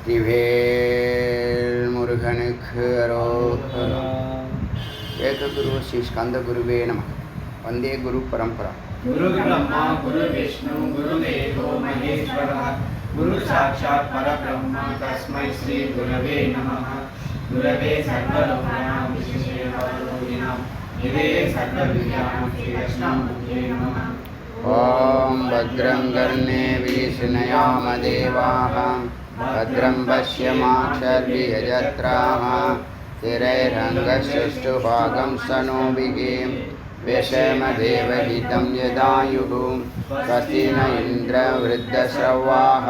வெற்றிவேல் முருகனுக்கு அரோகரா. ஏககுரு ஸ்ரீ ஸ்கந்த குருவே நம. வந்தே குரு பரம்பரா. गुरु ब्रह्मा गुरु विष्णु गुरु देवो महेश्वरः गुरु साक्षात् परब्रह्म तस्मै श्री गुरवे नमः. गुरवे सर्वलोकानां विशेषयोगिनां निधये सर्वविद्यानां श्रीकृष्णामूर्तये नमः. ॐ भद्रं कर्णेभिः शृणुयाम देवाः भद्रं पश्येमाक्षभिर्यजत्राः स्थिरैरङ्गश्चतुष्टुभागं स्तनूभिः व्यशेमदेवहितं यदायुः. स्वस्ति न इन्द्रवृद्धश्रवाः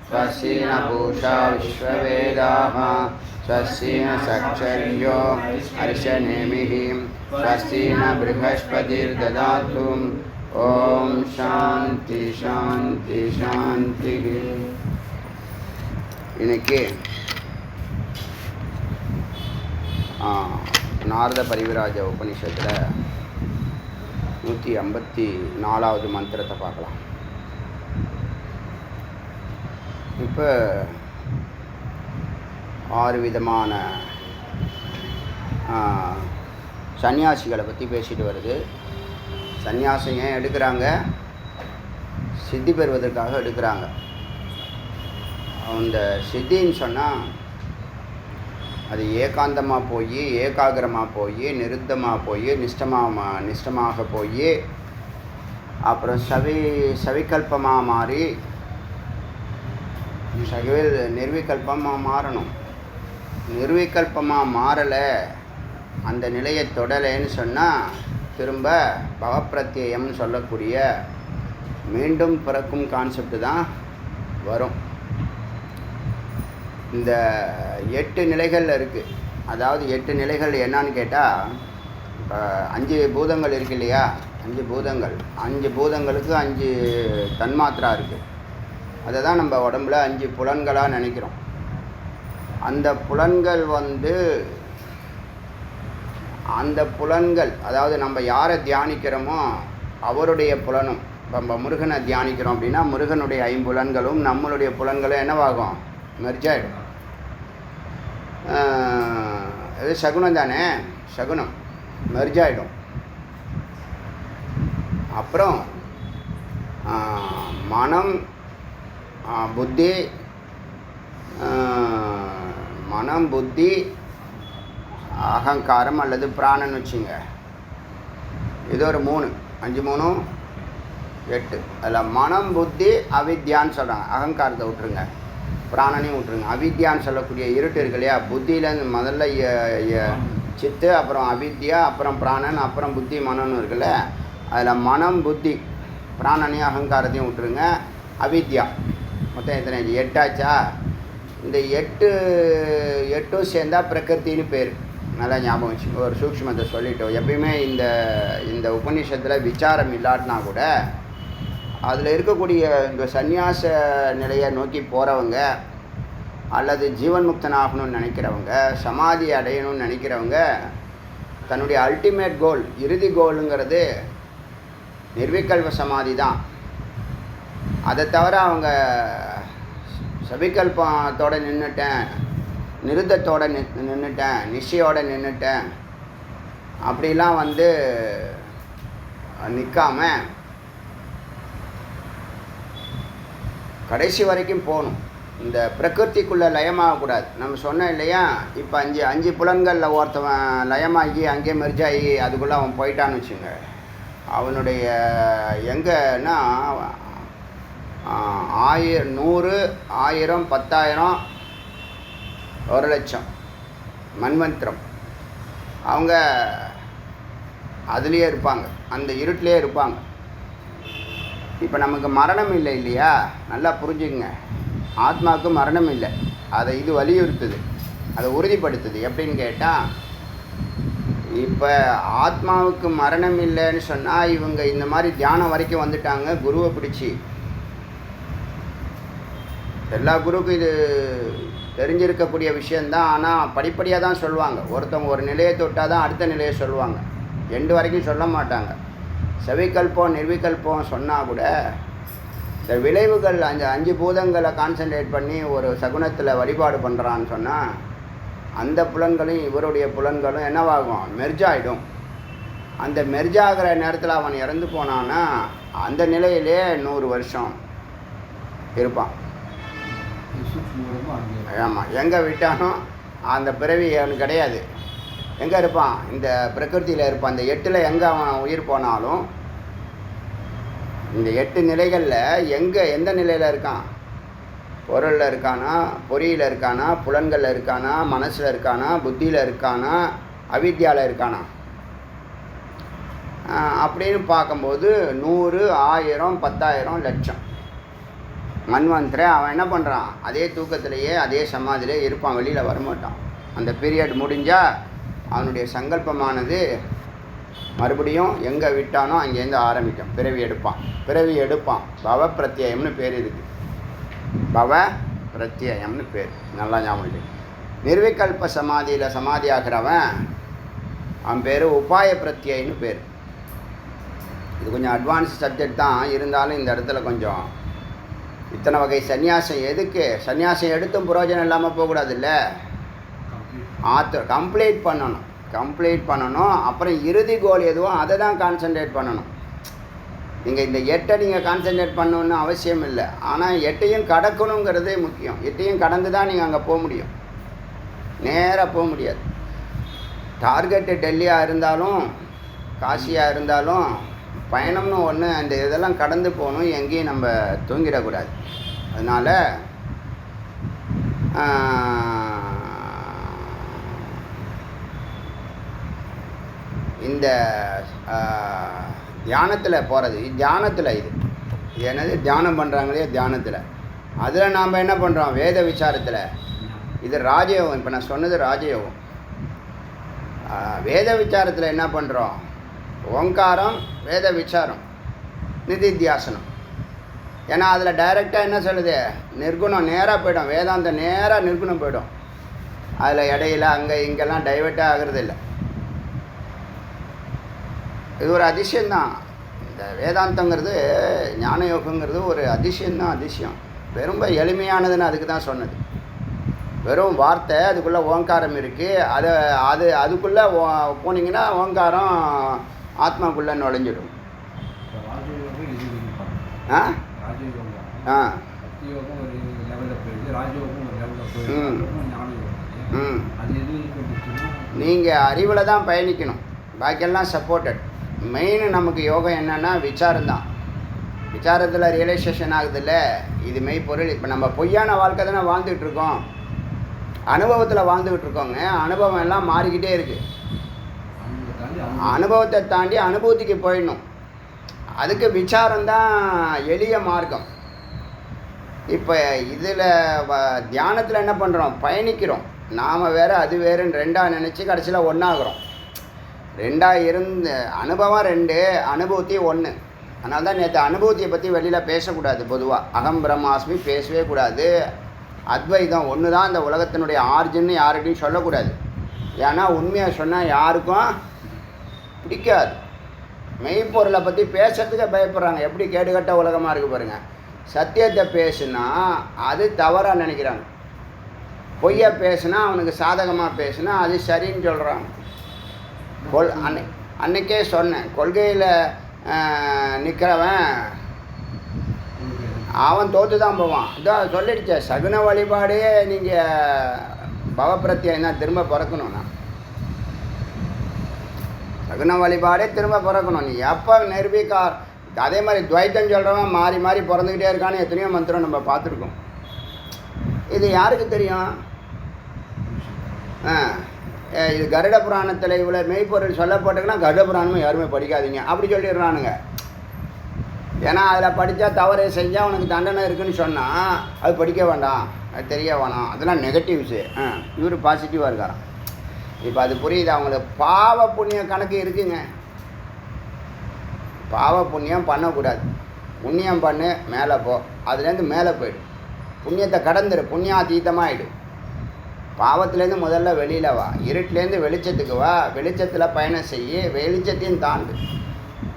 स्वस्ति न पूषा विश्ववेदाः स्वस्ति न साक्षर्यो अर्षनेमिः स्वस्ति न बृहस्पतिर्ददातु. ओम शांति शांति शांति. இன்னைக்கு நாரத பரிவிராஜ உபனிஷத்தில் 154வது மந்திரத்தை பார்க்கலாம். இப்போ 6 விதமான சன்னியாசிகளை பற்றி பேசிட்டு வருது. சந்நியாசம் ஏன் எடுக்கிறாங்க? சித்தி பெறுவதற்காக எடுக்கிறாங்க. அந்த சித்தின்னு சொன்னால் அது ஏகாந்தமாக போய் ஏகாகிரமாக போய் நிருத்தமாக போய் நிஷ்டமாக போய் அப்புறம் சவிகல்பமாக மாறி நிர்விகல்பமாக மாறணும். நிர்விகல்பமாக மாறலை, அந்த நிலையை தொடலைன்னு சொன்னால் திரும்ப பவப்பிரத்யயம்னு சொல்லக்கூடிய மீண்டும் பிறக்கும் கான்செப்டு தான் வரும். இந்த 8 நிலைகள் இருக்குது. அதாவது 8 நிலைகள் என்னன்னு கேட்டால், இப்போ 5 பூதங்கள் இருக்கு இல்லையா? 5 பூதங்கள், 5 பூதங்களுக்கு 5 தன்மாத்திரா இருக்குது. அதை தான் நம்ம உடம்புல 5 புலன்களாக நினைக்கிறோம். அந்த புலன்கள் அதாவது நம்ம யாரை தியானிக்கிறோமோ அவருடைய புலனும். இப்போ நம்ம முருகனை தியானிக்கிறோம் அப்படின்னா முருகனுடைய 5 புலன்களும் நம்மளுடைய புலன்களும் என்னவாகும்? மெர்ஜாயிடும். இது சகுனம் தானே, சகுனம் மெர்ஜாயிடும். அப்புறம் மனம் புத்தி அகங்காரம் அல்லது பிராணன் வச்சுங்க. இது ஒரு 3, 5 3 8. அதில் மனம் புத்தி அவித்யான்னு சொல்கிறாங்க. அகங்காரத்தை விட்டுருங்க, பிராணனையும் விட்டுருங்க. அவித்யான்னு சொல்லக்கூடிய இருட்டு இருக்கு இல்லையா? புத்தியில் முதல்ல சித்து, அப்புறம் அவித்யா, அப்புறம் பிராணன், அப்புறம் புத்தி மனம்னு இருக்குல்ல. அதில் மனம் புத்தி பிராணனையும் அகங்காரத்தையும் விட்டுருங்க. அவித்யா மொத்தம் எத்தனை? 8 ஆச்சா? இந்த 8 சேர்ந்தா பிரகிருத்தின்னு பேர். நல்லா ஞாபகம் வச்சு ஒரு சூக்ஷ்மத்தை சொல்லிட்டோம். எப்பயுமே இந்த உபநிஷத்தில் விசாரம் இல்லாட்டினா கூட அதில் இருக்கக்கூடிய இந்த சந்நியாச நிலையை நோக்கி போகிறவங்க அல்லது ஜீவன் முக்தன் ஆகணும்னு நினைக்கிறவங்க, சமாதி அடையணும்னு நினைக்கிறவங்க, தன்னுடைய அல்டிமேட் கோல், இறுதி கோலுங்கிறது நிர்விகல்ப சமாதி தான். அதை தவிர அவங்க சவிகல்பத்தோடு நின்றுட்டேன், நிருத்தத்தோடு நின்றுட்டேன், நிச்சயோடு நின்றுட்டேன் அப்படிலாம் நிற்காம கடைசி வரைக்கும் போகணும். இந்த பிரகிருதிக்குள்ளே லயமாகக்கூடாது. நம்ம சொன்னோம் இல்லையா? இப்போ 5 புலன்களில் ஒருத்தவன் லயமாகி அங்கே மெர்ஜாகி அதுக்குள்ளே அவன் போயிட்டான்னு வச்சுங்க. அவனுடைய எங்கன்னா 100 1000 10,000 1,00,000 மன்வந்திரம் அவங்க அதுலேயே இருப்பாங்க, அந்த இருட்டிலே இருப்பாங்க. இப்போ நமக்கு மரணம் இல்லை இல்லையா? நல்லா புரிஞ்சுக்குங்க. ஆத்மாவுக்கு மரணம் இல்லை. அதை இது வலியுறுத்துது, அதை உறுதிப்படுத்துது. எப்படின்னு கேட்டால், இப்போ ஆத்மாவுக்கு மரணம் இல்லைன்னு சொன்னால் இவங்க இந்த மாதிரி தியானம் வரைக்கும் வந்துட்டாங்க குருவை பிடிச்சி. எல்லா குருவுக்கும் இது தெரிஞ்சிருக்கக்கூடிய விஷயந்தான். ஆனால் படிப்படியாக தான் சொல்லுவாங்க. ஒருத்தவங்க ஒரு நிலையை தொட்டால் தான் அடுத்த நிலையை சொல்லுவாங்க. எண்டு வரைக்கும் சொல்ல மாட்டாங்க. சவிகல்பம் நிர்விகல்பம் சொன்னால் கூட இந்த விளைவுகள் அந்த 5 பூதங்களை கான்சன்ட்ரேட் பண்ணி ஒரு சகுனத்தில் வழிபாடு பண்ணுறான்னு சொன்னால் அந்த புலன்களும் இவருடைய புலன்களும் என்னவாகும், மெர்ஜாயிடும். அந்த மெர்ஜாகிற நேரத்தில் அவன் இறந்து போனான்னா அந்த நிலையிலே 100 வருஷம் இருப்பான். ஆமாம், எங்கே விட்டானோ அந்த பிறவி அவனுக்கு கிடையாது. எங்கே இருப்பான், இந்த பிரகிருத்தியில் இருப்பான். இந்த 8ல் எங்கே அவன் உயிர் போனாலும் இந்த 8 நிலைகளில் எந்த நிலையில் இருக்கான், பொருளில் இருக்கானா, பொறியில் இருக்கானா, புலன்களில் இருக்கானா, மனசில் இருக்கானா, புத்தியில் இருக்கானா, அவித்யாவில் இருக்கானா அப்படின்னு பார்க்கும்போது 100, 1000, 10,000, லட்சம் மன்வந்தரை அவன் என்ன பண்ணுறான், அதே தூக்கத்திலேயே அதே சமாதியிலே இருப்பான், வெளியில் வரமாட்டான். அந்த பீரியட் முடிஞ்சால் அவனுடைய சங்கல்பமானது மறுபடியும் எங்கே விட்டானோ அங்கேருந்து ஆரம்பிக்கும், பிறவி எடுப்பான். பவ பிரத்யயம்னு பேர் இருக்குது, பவ பிரத்யயம்னு பேர், நல்லா ஞாபகம். நிர்விகல்ப சமாதியில் சமாதி ஆகிறவன் அவன் பேர் உபாய பிரத்யயன்னு பேர். இது கொஞ்சம் அட்வான்ஸ் சப்ஜெக்ட் தான், இருந்தாலும் இந்த இடத்துல கொஞ்சம் இத்தனை வகை சன்னியாசம் எதுக்கு, சன்னியாசம் எடுத்தும் பிரயோஜனம் இல்லாமல் போகக்கூடாது இல்லை, கம்ப்ளீட் பண்ணணும். அப்புறம் இறுதி கோல் எதுவும் அதை தான் கான்சன்ட்ரேட் பண்ணணும். நீங்கள் இந்த 8 நீங்கள் கான்சன்ட்ரேட் பண்ணணுன்னு அவசியம் இல்லை, ஆனால் 8ஐயும் கடக்கணுங்கிறதே முக்கியம். 8ஐயும் கடந்து தான் நீங்கள் அங்கே போக முடியும், நேராக போக முடியாது. டார்கெட்டு டெல்லியாக இருந்தாலும் காசியாக இருந்தாலும் பயணம்னு ஒன்று, அந்த இதெல்லாம் கடந்து போகணும், எங்கேயும் நம்ம தூங்கிடக்கூடாது. அதனால் இந்த தியானத்தில் போகிறது, தியானத்தில் இது என்னது தியானம் பண்ணுறாங்களே தியானத்தில், அதில் நாம் என்ன பண்ணுறோம், வேத விசாரத்தில். இது ராஜயோகம். இப்போ நான் சொன்னது ராஜயோகம். வேத விசாரத்தில் என்ன பண்ணுறோம், ஓங்காரம், வேத விசாரம், நிதித்தியாசனம். ஏன்னா அதில் டைரெக்டாக என்ன சொல்லுது, நிர்குணம் நேராக போய்டும், வேதாந்தம் நேராக நிர்குணம் போய்டும். அதில் இடையில அங்கே இங்கெல்லாம் டைவெர்ட்டாக ஆகிறது இல்லை. இது ஒரு அதிசயம்தான். இந்த வேதாந்தங்கிறது, ஞான யோகங்கிறது ஒரு அதிசயம்தான். அதிசயம் ரொம்ப எளிமையானதுன்னு அதுக்கு தான் சொன்னது. வெறும் வார்த்தை, அதுக்குள்ளே ஓங்காரம் இருக்குது. அதுக்குள்ளே போனீங்கன்னா ஓங்காரம் ஆத்மாக்குள்ளே நுழைஞ்சிடும். நீங்கள் அறிவில் தான் பயணிக்கணும், பாக்கியெல்லாம் சப்போர்ட்டட். மெயின் நமக்கு யோகம் என்னென்னா விசாரம்தான். விசாரத்தில் ரியலைசேஷன் ஆகுதில்ல, இது மெய்ப்பொருள். இப்போ நம்ம பொய்யான வாழ்க்கை தானே வாழ்ந்துகிட்ருக்கோம், அனுபவத்தில் வாழ்ந்துக்கிட்டு இருக்கோங்க. அனுபவம் எல்லாம் மாறிக்கிட்டே இருக்குது. அனுபவத்தை தாண்டி அனுபவத்துக்கு போயிடணும். அதுக்கு விசாரம்தான் எளிய மார்க்கம். இப்போ இதில் தியானத்தில் என்ன பண்ணுறோம், பயணிக்கிறோம். நாம் வேறு அது வேறுன்னு ரெண்டாக நினச்சி கடைசியில் ஒன்றாகிறோம். ரெண்டாக இருந்து அனுபவம் 2, அனுபூதி 1. அதனால தான் நேற்று அனுபூதியை பற்றி வெளியில் பேசக்கூடாது. பொதுவாக அகம் பிரம்மாஸ்மி பேசவே கூடாது. அத்வைதம் ஒன்று தான் இந்த உலகத்தினுடைய ஆர்ஜின்னு யார்கிட்டையும் சொல்லக்கூடாது. ஏன்னா உண்மையாக சொன்னால் யாருக்கும் பிடிக்காது. மெய்ப்பொருளை பற்றி பேசுறதுக்கே பயப்படுறாங்க. எப்படி கேடுகட்ட உலகமாக இருக்குது பாருங்கள். சத்தியத்தை பேசுனா அது தவறாக நினைக்கிறாங்க. பொய்யை பேசுனா அவனுக்கு சாதகமாக பேசுனா அது சரின்னு சொல்கிறாங்க. அன்னைக்கே சொன்னேன், கொள்கையில் நிற்கிறவன் அவன் தோற்று தான் போவான். இதான் சொல்லிடுச்ச, சகுன வழிபாடே நீங்கள் பவப்பிரத்தியம் தான் திரும்ப பிறக்கணும்னா, சகுன வழிபாடே திரும்ப பிறக்கணும். நீ எப்போ நிர்வீகார் அதே மாதிரி துவைத்தம் சொல்கிறவன் மாறி மாறி பிறந்துக்கிட்டே இருக்கான்னு எத்தனையோ மந்திரம் நம்ம பார்த்துருக்கோம். இது யாருக்கு தெரியும்? இது கருட புராணத்தில் இவ்வளோ மெய்ப்பொருள் சொல்லப்பட்டுக்குன்னா கருட புராணமும் யாருமே படிக்காதீங்க அப்படி சொல்லிடுறானுங்க. ஏன்னா அதில் படித்தா தவறு செஞ்சால் உனக்கு தண்டனை இருக்குன்னு சொன்னால் அது படிக்க வேண்டாம், அது தெரிய வேணாம், அதெல்லாம் நெகட்டிவ்ஸு. இவர் பாசிட்டிவாக இருக்காராம். இப்போ அது புரியுது அவங்களுக்கு. பாவ புண்ணிய கணக்கு இருக்குங்க. பாவ புண்ணியம் பண்ணக்கூடாது. புண்ணியம் பண்ணு, மேலே போ, அதுலேருந்து மேலே போய்டும். புண்ணியத்தை கடந்துரு, புண்ணியாதீதமாக ஆகிடும். பாவத்துலேருந்து முதல்ல வெளியில் வா, இருட்டிலேருந்து வெளிச்சத்துக்கு வா, வெளிச்சத்தில் பயணம் செய்ய, வெளிச்சத்தையும் தாண்டு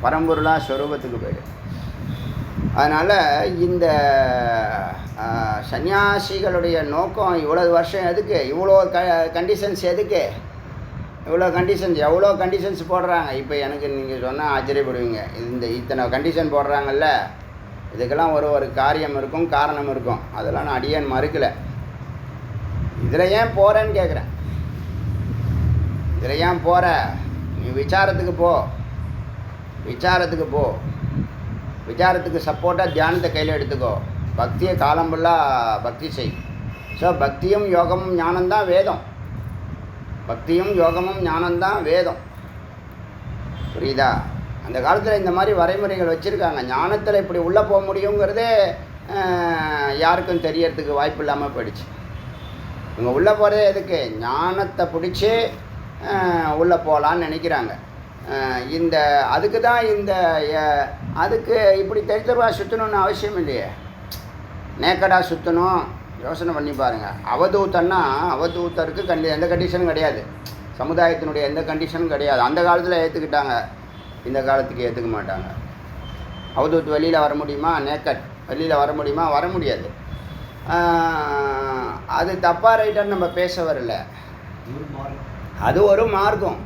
பரம்பொருளாக ஸ்வரூபத்துக்கு போய்டு. அதனால் இந்த சன்னியாசிகளுடைய நோக்கம் இவ்வளோ வருஷம் எதுக்கு, இவ்வளோ கண்டிஷன்ஸ் எதுக்கு, இவ்வளோ கண்டிஷன்ஸ், எவ்வளோ கண்டிஷன்ஸ் போடுறாங்க. இப்போ எனக்கு நீங்கள் சொன்னால் ஆச்சரியப்படுவீங்க. இத்தனை கண்டிஷன் போடுறாங்கல்ல, இதுக்கெல்லாம் ஒரு காரியம் இருக்கும், காரணம் இருக்கும். அதெல்லாம் நான் அடியேன் மறுக்கலை. இதில் ஏன் போகிறேன்னு கேட்குறேன். இதில் ஏன் போகிற, நீ விசாரத்துக்கு போ, விசாரத்துக்கு போ, விசாரத்துக்கு சப்போர்ட்டாக தியானத்தை கையில் எடுத்துக்கோ, பக்தியை காலம் ஃபுல்லாக பக்தி செய். ஸோ பக்தியும் யோகமும் ஞானம்தான் வேதம், பக்தியும் யோகமும் ஞானம்தான் வேதம். புரியுதா? அந்த காலத்தில் இந்த மாதிரி வரைமுறைகள் வச்சுருக்காங்க. ஞானத்தில் இப்படி உள்ளே போக முடியுங்கிறதே யாருக்கும் தெரியறதுக்கு வாய்ப்பு இல்லாமல் போயிடுச்சு. இவங்க உள்ளே போகிறதே எதுக்கு, ஞானத்தை பிடிச்சி உள்ளே போகலான்னு நினைக்கிறாங்க. அதுக்கு தான் அதுக்கு இப்படி தெளித்தவாக சுற்றணுன்னு அவசியம் இல்லையே, நேக்கடாக சுற்றணும். யோசனை பண்ணி பாருங்கள். அவதூத்தன்னா அவதூத்தருக்கு எந்த கண்டிஷனும் கிடையாது, சமுதாயத்தினுடைய எந்த கண்டிஷனும் கிடையாது. அந்த காலத்தில் ஏற்றுக்கிட்டாங்க, இந்த காலத்துக்கு ஏற்றுக்க மாட்டாங்க. அவதூத்து வெளியில் வர முடியுமா, நேக்கட் வெளியில் வர முடியுமா, வர முடியாது. அது தப்பாக ரைட்டான்னு நம்ம பேச வரல, அது ஒரு மார்க்கம்.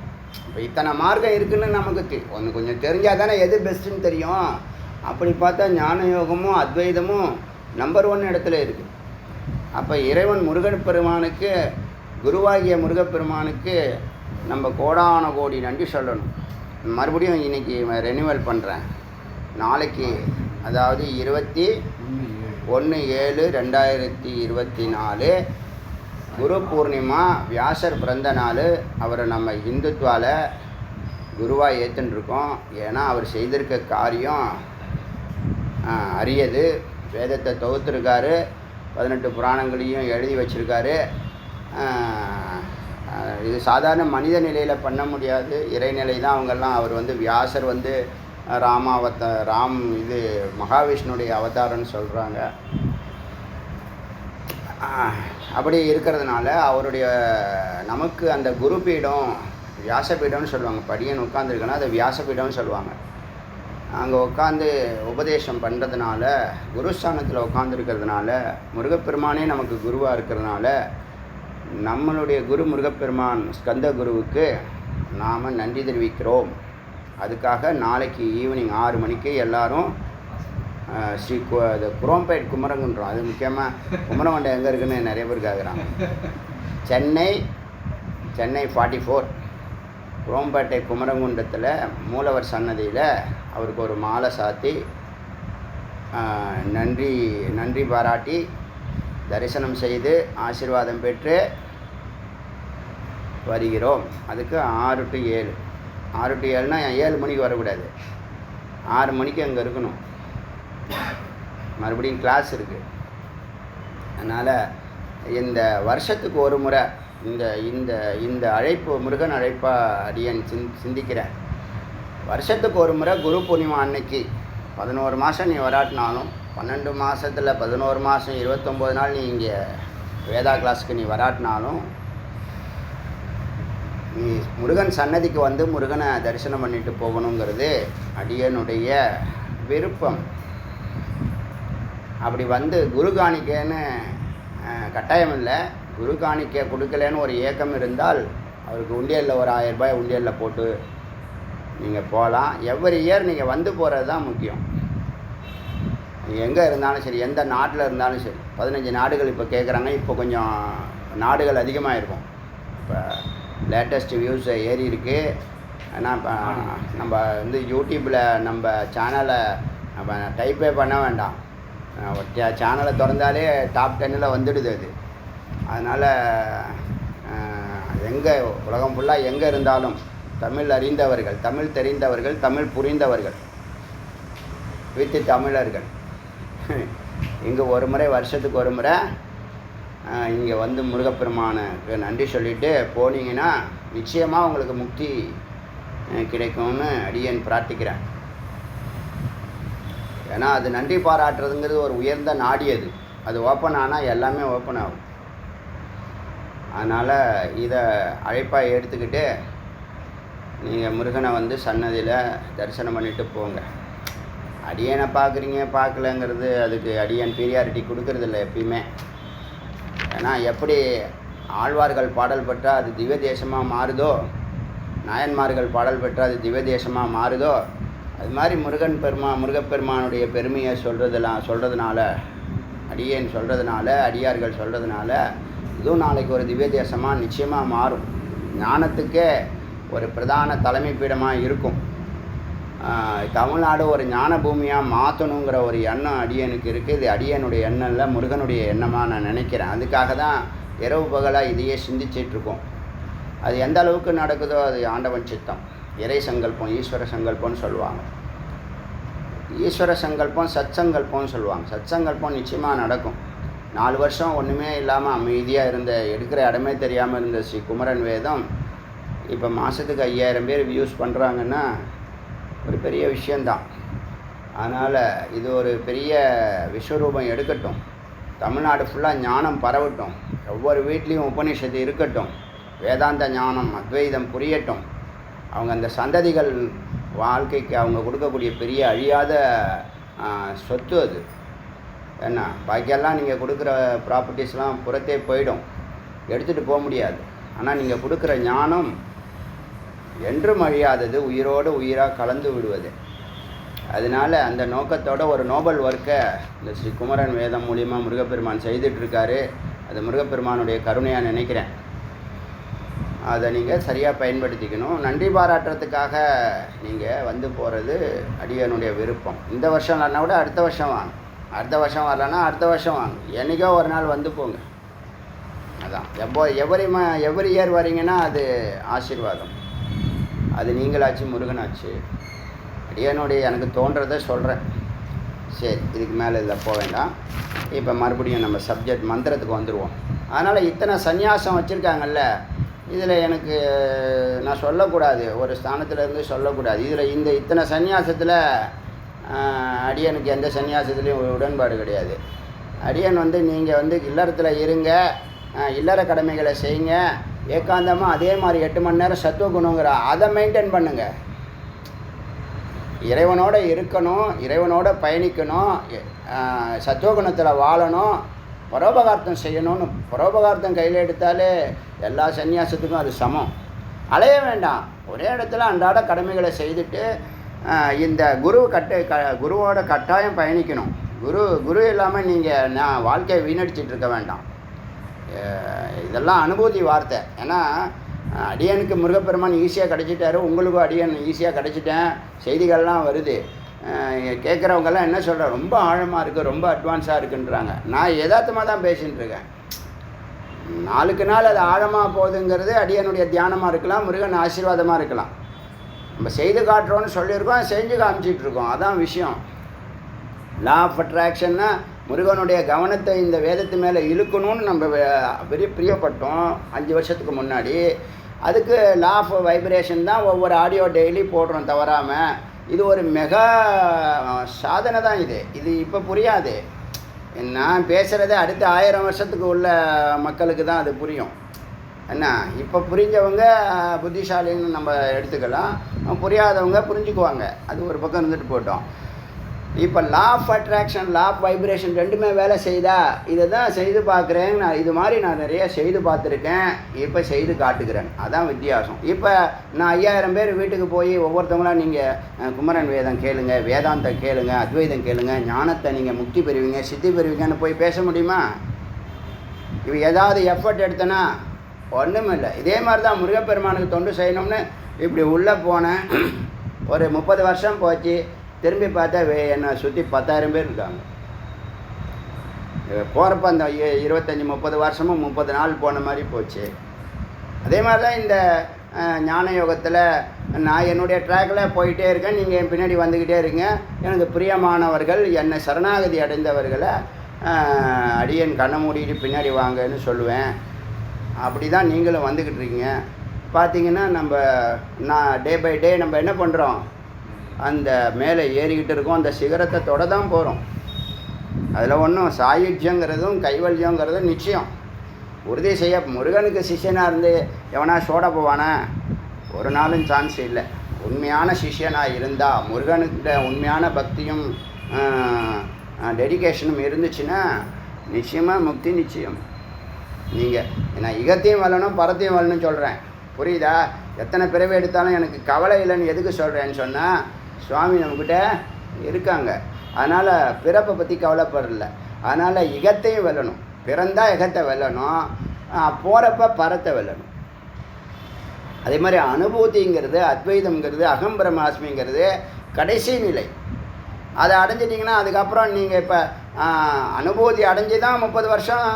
இப்போ இத்தனை மார்க்கம் இருக்குதுன்னு நமக்கு கொஞ்சம் தெரிஞ்சால் தானே எது பெஸ்ட்டுன்னு தெரியும். அப்படி பார்த்தா ஞான யோகமும் அத்வைதமும் நம்பர் 1 இடத்துல இருக்குது. அப்போ இறைவன் முருகப்பெருமானுக்கு, குருவாகிய முருகப்பெருமானுக்கு நம்ம கோடான கோடி நன்றி சொல்லணும். மறுபடியும் இன்றைக்கி ரெனிவல் பண்ணுறேன். நாளைக்கு அதாவது 21/7/2024 குரு பூர்ணிமா, வியாசர் பிறந்த நாள். அவரை நம்ம இந்துத்வாவில் குருவாக ஏற்றுன்ட்ருக்கோம். ஏன்னா அவர் செய்திருக்க காரியம் அரியது. வேதத்தை தொகுத்துருக்காரு, 18 புராணங்களையும் எழுதி வச்சுருக்காரு. இது சாதாரண மனித நிலையில் பண்ண முடியாது, இறைநிலை தான் அவங்கெல்லாம். அவர் வியாசர் மகாவிஷ்ணுடைய அவதாரம்னு சொல்கிறாங்க. அப்படி இருக்கிறதுனால அவருடைய நமக்கு அந்த குரு பீடம், வியாசபீடம்னு சொல்லுவாங்க. படியன் உட்காந்துருக்கேன்னா அதை வியாசபீடம்னு சொல்லுவாங்க. அங்கே உட்காந்து உபதேசம் பண்ணுறதுனால, குருஸ்தானத்தில் உட்காந்துருக்கிறதுனால, முருகப்பெருமானே நமக்கு குருவாக இருக்கிறதுனால, நம்மளுடைய குரு முருகப்பெருமான் ஸ்கந்த குருவுக்கு நாம் நன்றி தெரிவிக்கிறோம். அதுக்காக நாளைக்கு ஈவினிங் 6 மணிக்கு எல்லோரும் குரோம்பேட் குமரங்குன்றம், அது முக்கியமாக குமரமண்டை எங்கே இருக்குன்னு நிறைய பேர் கேட்குறாங்க. சென்னை 44 குரோம்பேட்டை குமரங்குன்றத்தில் மூலவர் சன்னதியில் அவருக்கு ஒரு மாலை சாத்தி நன்றி பாராட்டி தரிசனம் செய்து ஆசீர்வாதம் பெற்று வருகிறோம். அதுக்கு 6 to 7, 6 to 7னா 7 மணிக்கு வரக்கூடாது, 6 மணிக்கு அங்கே இருக்கணும். மறுபடியும் கிளாஸ் இருக்குது. அதனால் இந்த வருஷத்துக்கு ஒரு முறை இந்த அழைப்பு, முருகன் அழைப்பாக அடியன் சிந்திக்கிறேன். வருஷத்துக்கு ஒரு முறை குரு பூர்ணிமா அன்னைக்கு 11 மாதம் நீ வராட்டினாலும், 12 மாதத்தில் 11 மாதம் 29 நாள் நீ இங்கே வேதா கிளாஸுக்கு நீ வராட்டினாலும், நீ முருகன் சன்னதிக்கு முருகனை தரிசனம் பண்ணிட்டு போகணுங்கிறது அடியனுடைய விருப்பம். அப்படி குரு காணிக்கைன்னு கட்டாயம் இல்லை, குரு காணிக்கை கொடுக்கலன்னு ஒரு ஏக்கம் இருந்தால் அவருக்கு உண்டியலில் ஒரு 1000 ரூபாய் உண்டியலில் போட்டு நீங்கள் போகலாம். எவ்ரி இயர் நீங்கள் போகிறது தான் முக்கியம். நீங்கள் எங்கே இருந்தாலும் சரி, எந்த நாட்டில் இருந்தாலும் சரி. 15 நாடுகள் இப்போ கேட்குறாங்க. இப்போ கொஞ்சம் நாடுகள் அதிகமாக இருக்கும். இப்போ லேட்டஸ்ட் வியூஸ் ஏறி இருக்குது. ஏன்னா இப்போ நம்ம யூடியூப்பில் நம்ம சேனலை நம்ம டைப்பே பண்ண வேண்டாம், சேனலை திறந்தாலே டாப் 10ல் வந்துடுது அது. அதனால் எங்கே உலகம் ஃபுல்லாக எங்கே இருந்தாலும் தமிழ் அறிந்தவர்கள், தமிழ் தெரிந்தவர்கள், தமிழ் புரிந்தவர்கள், வித்து தமிழர்கள் இங்கே ஒரு முறை, வருஷத்துக்கு ஒரு முறை இங்கே முருகப்பெருமானுக்கு நன்றி சொல்லிவிட்டு போனீங்கன்னா நிச்சயமாக உங்களுக்கு முக்தி கிடைக்கும்னு அடியேன் பிரார்த்திக்கிறேன். ஏன்னா அது நன்றி பாராட்டுறதுங்கிறது ஒரு உயர்ந்த நாடி. அது ஓப்பன் ஆனால் எல்லாமே ஓப்பன் ஆகும். அதனால் இதை அழைப்பாக எடுத்துக்கிட்டு நீங்கள் முருகனை சன்னதியில் தரிசனம் பண்ணிட்டு போங்க. அடியனை பார்க்குறீங்க பார்க்கலங்கிறது அதுக்கு அடியன் பீரியாரிட்டி கொடுக்கறதில்ல எப்பயுமே. ஏன்னா எப்படி ஆழ்வார்கள் பாடல் பெற்றால் அது திவ்ய தேசமாக மாறுதோ, நாயன்மார்கள் பாடல் பெற்றால் அது திவ்ய தேசமாக மாறுதோ, அது மாதிரி முருகப்பெருமானுடைய பெருமையை சொல்கிறதுனால அடியேன் சொல்கிறதுனால, அடியார்கள் சொல்கிறதுனால இதுவும் நாளைக்கு ஒரு திவ்ய தேசமாக நிச்சயமாக மாறும். ஞானத்துக்கே ஒரு பிரதான தலைமை பீடமாக இருக்கும். தமிழ்நாடு ஒரு ஞான பூமியாக மாற்றணுங்கிற ஒரு எண்ணம் அடியனுக்கு இருக்குது. இது அடியனுடைய எண்ணம் இல்லை, முருகனுடைய எண்ணமாக நான் நினைக்கிறேன். அதுக்காக தான் இரவு பகலாக இதையே சிந்திச்சிட்ருக்கோம். அது எந்த அளவுக்கு நடக்குதோ அது ஆண்டவன் சித்தம். இறை சங்கல்பம், ஈஸ்வர சங்கல்பம்னு சொல்லுவாங்க. ஈஸ்வர சங்கல்பம் சத்சங்கல்பம்னு சொல்லுவாங்க. சத்சங்கல்பம் நிச்சயமாக நடக்கும். 4 வருஷம் ஒன்றுமே இல்லாமல் அமைதியாக இருந்த, எடுக்கிற இடமே தெரியாமல் இருந்த ஸ்ரீ குமரன் வேதம் இப்போ மாதத்துக்கு 5000 பேர் வியூஸ் பண்ணுறாங்கன்னா ஒரு பெரிய விஷயந்தான். அதனால் இது ஒரு பெரிய விஸ்வரூபம் எடுக்கட்டும். தமிழ்நாடு ஃபுல்லாக ஞானம் பரவட்டும். ஒவ்வொரு வீட்லேயும் உபநிஷத்து இருக்கட்டும். வேதாந்த ஞானம் அத்வைதம் புரியட்டும். அவங்க அந்த சந்ததிகள் வாழ்க்கைக்கு அவங்க கொடுக்கக்கூடிய பெரிய அழியாத சொத்து அது. ஏன்னா பாக்கியெல்லாம் நீங்கள் கொடுக்குற ப்ராப்பர்ட்டிஸ்லாம் புறத்தே போயிடும், எடுத்துகிட்டு போக முடியாது. ஆனால் நீங்கள் கொடுக்குற ஞானம் என்றும் அழியாதது, உயிரோடு உயிராக கலந்து விடுவது. அதனால் அந்த நோக்கத்தோட ஒரு நோபல் ஒர்க்கை இந்த ஸ்ரீ குமரன் வேதம் மூலிமா முருகப்பெருமான் செய்துட்ருக்காரு. அது முருகப்பெருமானுடைய கருணையாக நினைக்கிறேன். அதை நீங்கள் சரியாக பயன்படுத்திக்கணும். நன்றி பாராட்டுறதுக்காக நீங்கள் வந்து போகிறது அடியனுடைய விருப்பம். இந்த வருஷம் இல்லைன்னா கூட அடுத்த வருஷம் வாங்க, அடுத்த வருஷம் வரலன்னா அடுத்த வருஷம் வாங்க, என்றைக்கோ ஒரு நாள் வந்து போங்க. அதான் எவ்வரி இயர் வரீங்கன்னா அது ஆசீர்வாதம். அது நீங்களாச்சு முருகனாச்சு. அடியனுடைய எனக்கு தோன்றதை சொல்கிறேன். சரி, இதுக்கு மேலே இதில் போக வேண்டாம். இப்போ மறுபடியும் நம்ம சப்ஜெக்ட் மந்திரத்துக்கு வந்துடுவோம். அதனால் இத்தனை சந்நியாசம் வச்சுருக்காங்கல்ல, இதில் எனக்கு நான் சொல்லக்கூடாது, ஒரு ஸ்தானத்துலேருந்து சொல்லக்கூடாது. இதில் இத்தனை சந்நியாசத்தில் அடியனுக்கு எந்த சந்நியாசத்துலேயும் உடன்பாடு கிடையாது. அடியன் நீங்கள் இல்லறத்தில் இருங்க, இல்லற கடமைகளை செய்யுங்க, ஏகாந்தமாக அதே மாதிரி 8 மணி நேரம் சத்துவகுணங்கிற அதை மெயின்டைன் பண்ணுங்கள். இறைவனோடு இருக்கணும், இறைவனோட பயணிக்கணும், சத்துவகுணத்தில் வாழணும், பரோபகார்த்தம் செய்யணும்னு பரோபகார்த்தம் கையில் எடுத்தாலே எல்லா சந்நியாசத்துக்கும் அது சமம். அலைய வேண்டாம், ஒரே இடத்துல அன்றாட கடமைகளை செய்துட்டு இந்த குருவோட கட்டாயம் பயணிக்கணும். குரு இல்லாமல் நீங்கள் வாழ்க்கையை வீணடிச்சிட்டு இருக்க வேண்டாம். இதெல்லாம் அனுபூதி வார்த்தை. ஏன்னா அடியனுக்கு முருகப்பெருமான் ஈஸியாக கிடச்சிட்டாரு, உங்களுக்கும் அடியன் ஈஸியாக கிடச்சிட்டேன், செய்திகள்லாம் வருது. கேட்குறவங்கெல்லாம் என்ன சொல்கிறேன், ரொம்ப ஆழமாக இருக்குது, ரொம்ப அட்வான்ஸாக இருக்குன்றாங்க. நான் யதார்த்தமாக தான் பேசிகிட்டு இருக்கேன். நாளுக்கு நாள் அது ஆழமாக போகுதுங்கிறது அடியனுடைய தியானமாக இருக்கலாம், முருகன் ஆசீர்வாதமாக இருக்கலாம். நம்ம செய்து காட்டுறோன்னு சொல்லியிருக்கோம், செஞ்சு காமிச்சிட்ருக்கோம். அதான் விஷயம். லா ஆஃப் அட்ராக்ஷன்னா முருகனுடைய கவனத்தை இந்த வேதத்து மேலே இழுக்கணும்னு நம்ம பெரிய பிரியப்பட்டோம் 5 வருஷத்துக்கு முன்னாடி. அதுக்கு லா ஆஃப் வைப்ரேஷன் தான் ஒவ்வொரு ஆடியோ டெய்லி போடுறோம் தவறாமல். இது ஒரு மெகா சாதனை தான். இது இப்போ புரியாது. நான் பேசுகிறத அடுத்த 1000 வருஷத்துக்கு உள்ள மக்களுக்கு தான் அது புரியும். என்ன, இப்போ புரிஞ்சவங்க புத்திசாலின்னு நம்ம எடுத்துக்கலாம், புரியாதவங்க புரிஞ்சுக்குவாங்க. அது ஒரு பக்கம் இருந்துட்டு போட்டோம். இப்போ law of attraction, law of vibration ரெண்டுமே வேலை செய்தா, இதை தான் செய்து பார்க்குறேன். இது மாதிரி நான் நிறைய செய்து பார்த்துருக்கேன், இப்போ செய்து காட்டுக்கிறேன். அதான் வித்தியாசம். இப்போ நான் 5000 பேர் வீட்டுக்கு போய் ஒவ்வொருத்தவங்களாம் நீங்கள் குமரன் வேதம் கேளுங்க, வேதாந்தம் கேளுங்க, அத்வைதம் கேளுங்க, ஞானத்தை நீங்கள் முக்தி பெறுவீங்க, சித்தி பெறுவீங்கன்னு போய் பேச முடியுமா? இப்போ ஏதாவது எஃபர்ட் எடுத்தேன்னா ஒன்றும் இல்லை. இதே மாதிரி தான் முருகப்பெருமானுக்கு தொண்டு செய்யணும்னு இப்படி உள்ளே போனேன். ஒரு 30 வருஷம் போச்சு. திரும்பி பார்த்தா என்னை சுற்றி 10,000 பேர் இருக்காங்க. போகிறப்ப அந்த 25-30 வருஷமும் 30 நாள் போன மாதிரி போச்சு. அதே மாதிரி தான் இந்த ஞான யோகத்தில் நான் என்னுடைய ட்ராக்கில் போயிட்டே இருக்கேன், நீங்கள் என் பின்னாடி வந்துக்கிட்டே இருங்க. எனக்கு பிரியமானவர்கள், என்னை சரணாகதி அடைந்தவர்களை அடியன் கண்ணை மூடிட்டு பின்னாடி வாங்கன்னு சொல்லுவேன். அப்படி தான் நீங்களும் வந்துக்கிட்டு இருக்கீங்க. பார்த்தீங்கன்னா நான் டே பை டே நம்ம என்ன பண்ணுறோம், அந்த மேலே ஏறிக்கிட்டு இருக்கோம், அந்த சிகரத்தை தொட தான் போகிறோம். அதில் ஒன்றும் சாயுஜ்யங்கிறதும் கைவல்யங்கிறதும் நிச்சயம் உறுதி செய்ய. முருகனுக்கு சிஷ்யனாக இருந்து எவனா சோட போவானா? ஒரு நாளும் சான்ஸ் இல்லை. உண்மையான சிஷ்யனாக இருந்தால், முருகனுக்கிட்ட உண்மையான பக்தியும் டெடிகேஷனும் இருந்துச்சுன்னா நிச்சயமாக முக்தி நிச்சயம். நீங்கள் நான் இகத்தையும் வரணும் பரத்தையும் வரணும்னு சொல்கிறேன், புரியுதா? எத்தனை பிறவி எடுத்தாலும் எனக்கு கவலை இல்லைன்னு எதுக்கு சொல்கிறேன்னு சொன்னால், சுவாமி நம்மக்கிட்ட இருக்காங்க. அதனால் பிறப்பை பற்றி கவலைப்படல. அதனால் இகத்தையும் வெல்லணும், பிறந்தால் இகத்தை வெல்லணும், போகிறப்ப பரத்தை வெல்லணும். அதே மாதிரி அனுபூதிங்கிறது, அத்வைதம்ங்கிறது, அகம் பிரம்மாஸ்மிங்கிறது கடைசி நிலை. அதை அடைஞ்சிட்டிங்கன்னா அதுக்கப்புறம் நீங்கள் இப்போ அனுபூதி அடைஞ்சி தான் 30 வருஷம்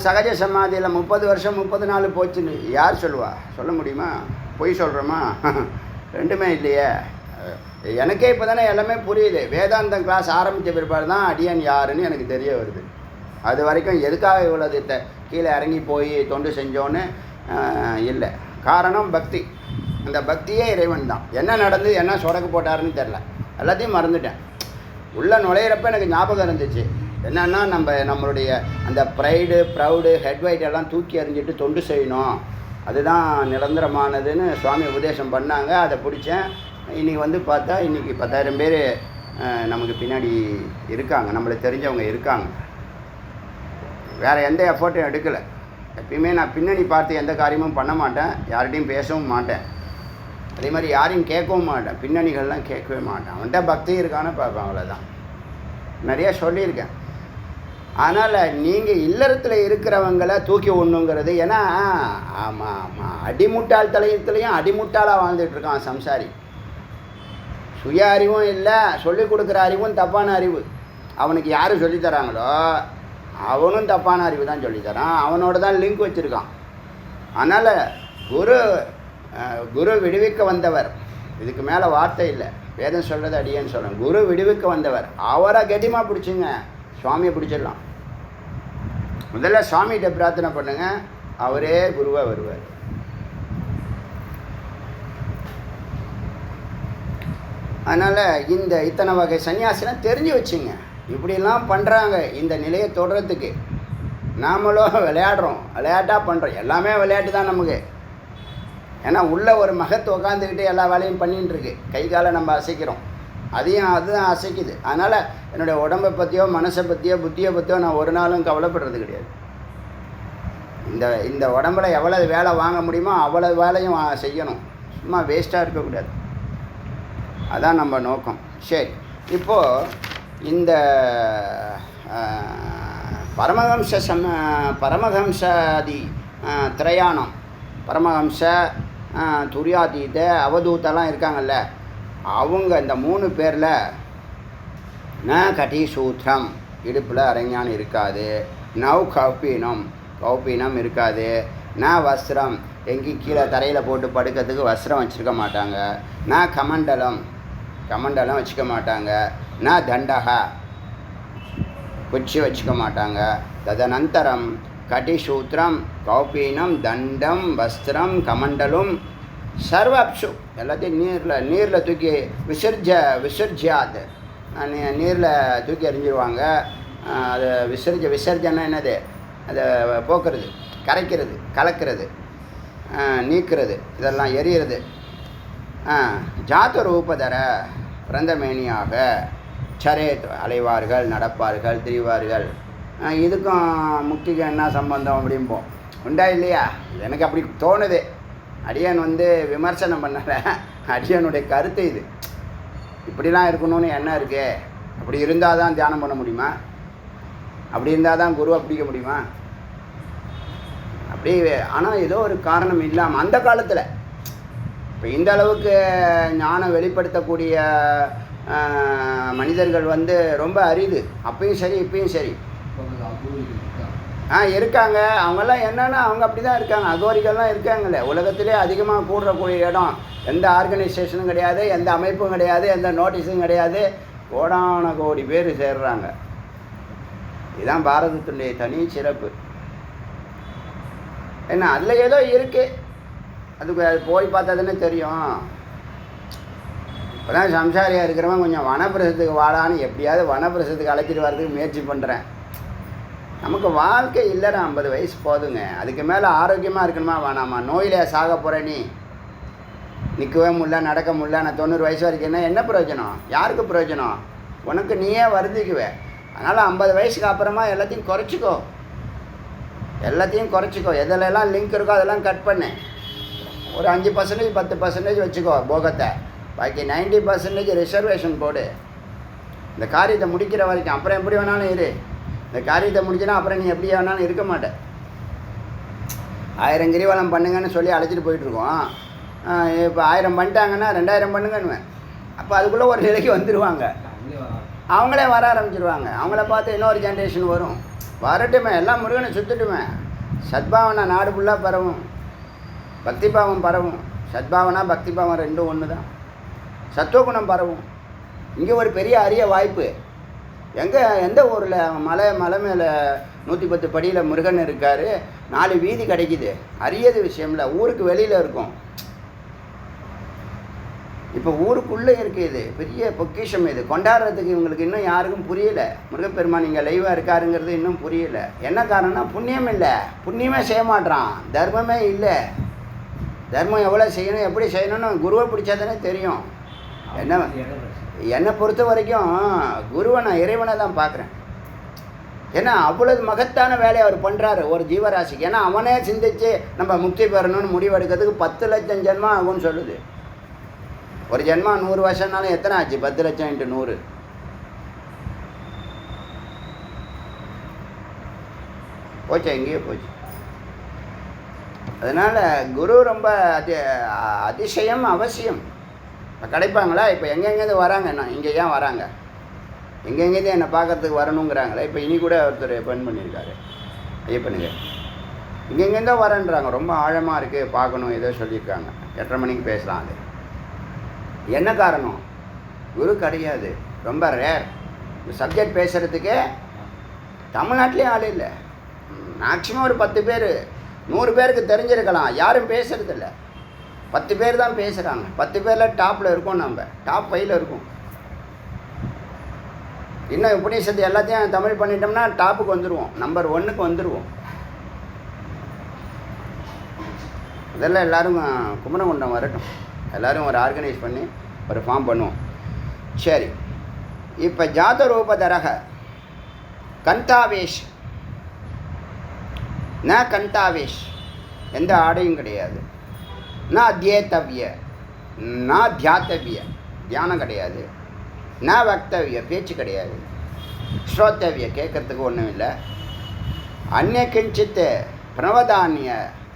சகஜ சமாதியில் 30 வருஷம் 30 நாள் போச்சுன்னு யார் சொல்லுவா? சொல்ல முடியுமா? பொய் சொல்கிறோமா? ரெண்டுமே இல்லையே. எனக்கே இப்போ தானே எல்லாமே புரியுது. வேதாந்தம் கிளாஸ் ஆரம்பித்த பிற்பாடு தான் அடியன் யாருன்னு எனக்கு தெரிய வருது. அது வரைக்கும் எதுக்காக இவ்வளோ கீழே இறங்கி போய் தொண்டு செஞ்சோன்னு இல்லை. காரணம் பக்தி. அந்த பக்தியே இறைவன் தான். என்ன நடந்து என்ன சொடக்கு போட்டாருன்னு தெரில, எல்லாத்தையும் மறந்துட்டேன். உள்ளே நுழையிறப்ப எனக்கு ஞாபகம் இருந்துச்சு. என்னென்னா நம்மளுடைய அந்த ப்ரைடு ப்ரௌடு ஹெட்வைட் எல்லாம் தூக்கி எறிஞ்சிட்டு தொண்டு செய்யணும், அதுதான் நிரந்தரமானதுன்னு சுவாமி உபதேசம் பண்ணாங்க. அதை பிடிச்சேன். இன்றைக்கி வந்து பார்த்தா இன்றைக்கி 10,000 பேர் நமக்கு பின்னாடி இருக்காங்க, நம்மளுக்கு தெரிஞ்சவங்க இருக்காங்க. வேறு எந்த எஃபர்ட்டும் எடுக்கலை. எப்பயுமே நான் பின்னணி பார்த்து எந்த காரியமும் பண்ண மாட்டேன், யார்கிட்டையும் பேசவும் மாட்டேன், அதே மாதிரி யாரையும் கேட்கவும் மாட்டேன், பின்னணிகள்லாம் கேட்கவே மாட்டேன். அவன்கிட்ட பக்தி இருக்கான்னு பார்ப்பேன், அவ்வளோதான். நிறையா சொல்லியிருக்கேன். அதனால் நீங்கள் இல்லறத்தில் இருக்கிறவங்களை தூக்கி ஒண்ணுங்கிறது, ஏன்னா ஆமாம் அடிமுட்டாள் தலையத்துலேயும் அடிமுட்டாளாக வாழ்ந்துட்டுருக்கான் சம்சாரி. சுய அறிவும் இல்லை, சொல்லிக் கொடுக்குற அறிவும் தப்பான அறிவு. அவனுக்கு யார் சொல்லித்தராங்களோ அவனும் தப்பான அறிவு தான் சொல்லித்தரான், அவனோட தான் லிங்க் வச்சுருக்கான். அதனால் குரு விடுவிக்க வந்தவர், இதுக்கு மேலே வார்த்தை இல்லை, வேதம் சொல்கிறது அடியேன்னு சொல்கிறேன். குரு விடுவிக்க வந்தவர், அவரை கெட்டிமாக பிடிச்சிங்க, சுவாமியை பிடிச்சிடலாம். முதல்ல சுவாமிகிட்ட பிரார்த்தனை பண்ணுங்க, அவரே குருவாக வருவார். அதனால் இத்தனை வகை சன்னியாசிலாம் தெரிஞ்சு வச்சுங்க. இப்படிலாம் பண்ணுறாங்க இந்த நிலையை தொடர்றதுக்கு. நாமளும் விளையாடுறோம், விளையாட்டாக பண்ணுறோம். எல்லாமே விளையாட்டு தான் நமக்கு. ஏன்னா உள்ளே ஒரு மகத்து உட்காந்துக்கிட்டு எல்லா வேலையும் பண்ணிகிட்டுருக்கு, கை காலை நம்ம அசைக்கிறோம், அதுதான் அசைக்குது. அதனால் என்னுடைய உடம்பை பற்றியோ மனசை பற்றியோ புத்தியை பற்றியோ நான் ஒரு நாளும் கவலைப்படுறது கிடையாது. இந்த உடம்புல எவ்வளவு வேலை வாங்க முடியுமோ அவ்வளவு வேலையும் செய்யணும், சும்மா வேஸ்ட்டாக இருக்கக்கூடாது. அதான் நம்ம நோக்கம். சரி, இப்போது இந்த பரமஹம்சாதி திரையாணம், பரமஹம்ச துரியாதீத அவதூத்தெல்லாம் இருக்காங்கல்ல, அவங்க இந்த 3 பேரில் ந கட்டி சூத்திரம், இடுப்பில் அரஞானம் இருக்காது, நவ் கௌப்பீனம் இருக்காது, ந வஸ்திரம், எங்கேயும் கீழே தரையில் போட்டு படுக்கிறதுக்கு வஸ்திரம் வச்சுருக்க மாட்டாங்க, ந கமண்டலம் வச்சுக்க மாட்டாங்க, ந தண்டக குச்சி வச்சுக்க மாட்டாங்க. ததனந்தரம் கட்டிசூத்திரம் கௌப்பீனம் தண்டம் வஸ்திரம் கமண்டலும் சர்வப்சு எல்லாத்தையும் நீரில் தூக்கி விசர்ஜியாது, நீரில் தூக்கி எறிஞ்சிடுவாங்க. அது விசர்ஜனை என்னது? அதை போக்குறது, கரைக்கிறது, கலக்கிறது, நீக்கிறது, இதெல்லாம் எரியிறது. ஜாத ரூபதர பிரந்தமேனியாக சரேத், அலைவார்கள், நடப்பார்கள், திரிவார்கள். இதுக்கும் முக்திக்கு என்ன சம்பந்தம் அப்படிம்போம், உண்டா இல்லையா? எனக்கு அப்படி தோணுது. அடியன் விமர்சனம் பண்ணல, அடியனுடைய கருத்து இது. இப்படிலாம் இருக்கணும்னு என்ன இருக்கு? அப்படி இருந்தால் தான் தியானம் பண்ண முடியுமா? அப்படி இருந்தால் தான் குருவை பிடிக்க முடியுமா? அப்படி ஆனால் ஏதோ ஒரு காரணம் இல்லாமல் அந்த காலத்தில் இப்போ இந்த அளவுக்கு ஞானம் வெளிப்படுத்தக்கூடிய மனிதர்கள் ரொம்ப அரிது. அப்பயும் சரி இப்பயும் சரி இருக்காங்க. அவங்கெல்லாம் என்னென்னா அவங்க அப்படி தான் இருக்காங்க. அகோரிகள்லாம் இருக்காங்களே, உலகத்திலே அதிகமாக கூடுறக்கூடிய இடம். எந்த ஆர்கனைசேஷனும் கிடையாது, எந்த அமைப்பும் கிடையாது, எந்த நோட்டீஸும் கிடையாது. கோடான கோடி பேர் சேர்றாங்க. இதுதான் பாரதத்தினுடைய தனி சிறப்பு. என்ன அதில் ஏதோ இருக்குது, அதுக்கு அது போய் பார்த்தா தானே தெரியும். இப்போ தான் சம்சாரியாக இருக்கிறவன் கொஞ்சம் வனப்பிரசத்துக்கு வாடான்னு எப்படியாவது வனப்பிரசத்துக்கு அழைச்சிட்டு வர்றதுக்கு முயற்சி பண்ணுறேன். நமக்கு வாழ்க்கை இல்லைனா 50 வயசு போதுங்க. அதுக்கு மேலே ஆரோக்கியமாக இருக்கணுமா வேணாமா? நோயிலே சாக போகிற நீ நிற்கவே முடியல, நடக்க முடியல, நான் 90 வயசு வரைக்கும் என்ன பிரயோஜனம்? யாருக்கு பிரயோஜனம்? உனக்கு நீயே வருந்திக்குவே. அதனால் 50 வயசுக்கு அப்புறமா எல்லாத்தையும் குறைச்சிக்கோ, எல்லாத்தையும் குறைச்சிக்கோ. எதிலெல்லாம் லிங்க் இருக்கோ அதெல்லாம் கட் பண்ணு. ஒரு 5% 10% வச்சுக்கோ போகத்தை, பாக்கி 90% ரிசர்வேஷன் போடு. இந்த காரியத்தை முடிக்கிற வரைக்கும். அப்புறம் எப்படி வேணாலும் இரு. இந்த காரியத்தை முடிச்சுன்னா அப்புறம் நீ எப்படி வேணாலும் இருக்க மாட்டேன். 1000 கிரிவலம் பண்ணுங்கன்னு சொல்லி அழைச்சிட்டு போயிட்டுருக்கோம். இப்போ 1000 பண்ணிட்டாங்கன்னா 2000 பண்ணுங்கன்னுவேன். அப்போ அதுக்குள்ளே ஒரு நிலைக்கு வந்துடுவாங்க, அவங்களே வர ஆரம்பிச்சிடுவாங்க. அவங்கள பார்த்து இன்னொரு ஜென்ரேஷன் வரும். வரட்டுமே, எல்லாம் முருகனை சுற்றுட்டுமே. சத்பாவனா நாடு ஃபுல்லாக பரவும், பக்தி பாவம் பரவும். சத்பாவனா பக்தி பாவம் ரெண்டும் ஒன்று தான். சத்துவகுணம் பரவும். இங்கே ஒரு பெரிய அரிய வாய்ப்பு. எந்த ஊரில் மலை மேலே 110 படியில் முருகன் இருக்கார், 4 வீதி கிடைக்குது. அரியது விஷயம்ல, ஊருக்கு வெளியில் இருக்கும். இப்போ ஊருக்குள்ளே இருக்குது. இது பெரிய பொக்கிஷம். இது கொண்டாடுறதுக்கு இவங்களுக்கு இன்னும் யாருக்கும் புரியலை. முருகப்பெருமான் இங்கே லைவாக இருக்காருங்கிறது இன்னும் புரியலை. என்ன காரணம்னா புண்ணியம் இல்லை, புண்ணியமே செய்ய மாட்டான், தர்மமே இல்லை. தர்மம் எவ்வளோ செய்யணும், எப்படி செய்யணும்னு குருவை பிடிச்சா தானே தெரியும். என்னை பொறுத்த வரைக்கும் குருவை நான் இறைவனை தான் பார்க்குறேன். ஏன்னா அவ்வளவு மகத்தான வேலையை அவர் பண்ணுறாரு ஒரு ஜீவராசிக்கு. ஏன்னா அவனே சிந்திச்சு நம்ம முக்தி பெறணும்னு முடிவெடுக்கிறதுக்கு 10 லட்சம் ஜென்மம் ஆகும்னு சொல்லுது. ஒரு ஜென்மா 100 வருஷம்னாலும் எத்தனை ஆச்சு? 10 லட்சம் × 100. போச்சு, எங்கேயோ போச்சு. அதனால் குரு ரொம்ப அதிசயம், அவசியம். இப்போ கிடைப்பாங்களா? இப்போ எங்கெங்கேருந்து வராங்க, என்ன இங்கே ஏன் வராங்க? எங்கெங்கேருந்து என்னை பார்க்கறதுக்கு வரணுங்கிறாங்களே. இப்போ இனி கூட ஒருத்தர் பெண் பண்ணியிருக்காரு ஐயப்பனுங்க, இங்கெங்கேருந்தோ வரேன்றாங்க. ரொம்ப ஆழமாக இருக்குது, பார்க்கணும், ஏதோ சொல்லியிருக்காங்க. 8:30 மணிக்கு பேசலாம். அது என்ன காரணம்? குரு கிடையாது, ரொம்ப ரேர். இந்த சப்ஜெக்ட் பேசுகிறதுக்கே தமிழ்நாட்டிலே ஆள் இல்லை. மேக்ஸிமம் ஒரு 10 பேர் 100 பேருக்கு தெரிஞ்சிருக்கலாம், யாரும் பேசுகிறதில்ல. 10 பேர் தான் பேசுகிறாங்க. 10 பேரில் டாப்பில் இருக்கும், நம்ம டாப் 5ல் இருக்கும். இன்னும் உபநிஷத்து எல்லாத்தையும் தமிழ் பண்ணிட்டோம்னா டாப்புக்கு வந்துடுவோம், நம்பர் 1க்கு வந்துடுவோம். இதெல்லாம் எல்லோரும் குமரகுண்டம் வரட்டும், எல்லோரும் ஒரு ஆர்கனைஸ் பண்ணி ஒரு ஃபார்ம் பண்ணுவோம். சரி, இப்போ ஜாத ரூபதரக கந்தாவேஷ் ந கந்தாவேஷ், எந்த ஆடையும் கிடையாது. ந அத்தியேத்தவிய ந தியாத்தவிய, தியானம் கிடையாது. ந வக்தவிய, பேச்சு கிடையாது. ஸ்ரோத்தவிய, கேட்கறதுக்கு ஒன்றும் இல்லை. அந்நிய கிஞ்சித்து பிரணவதானிய,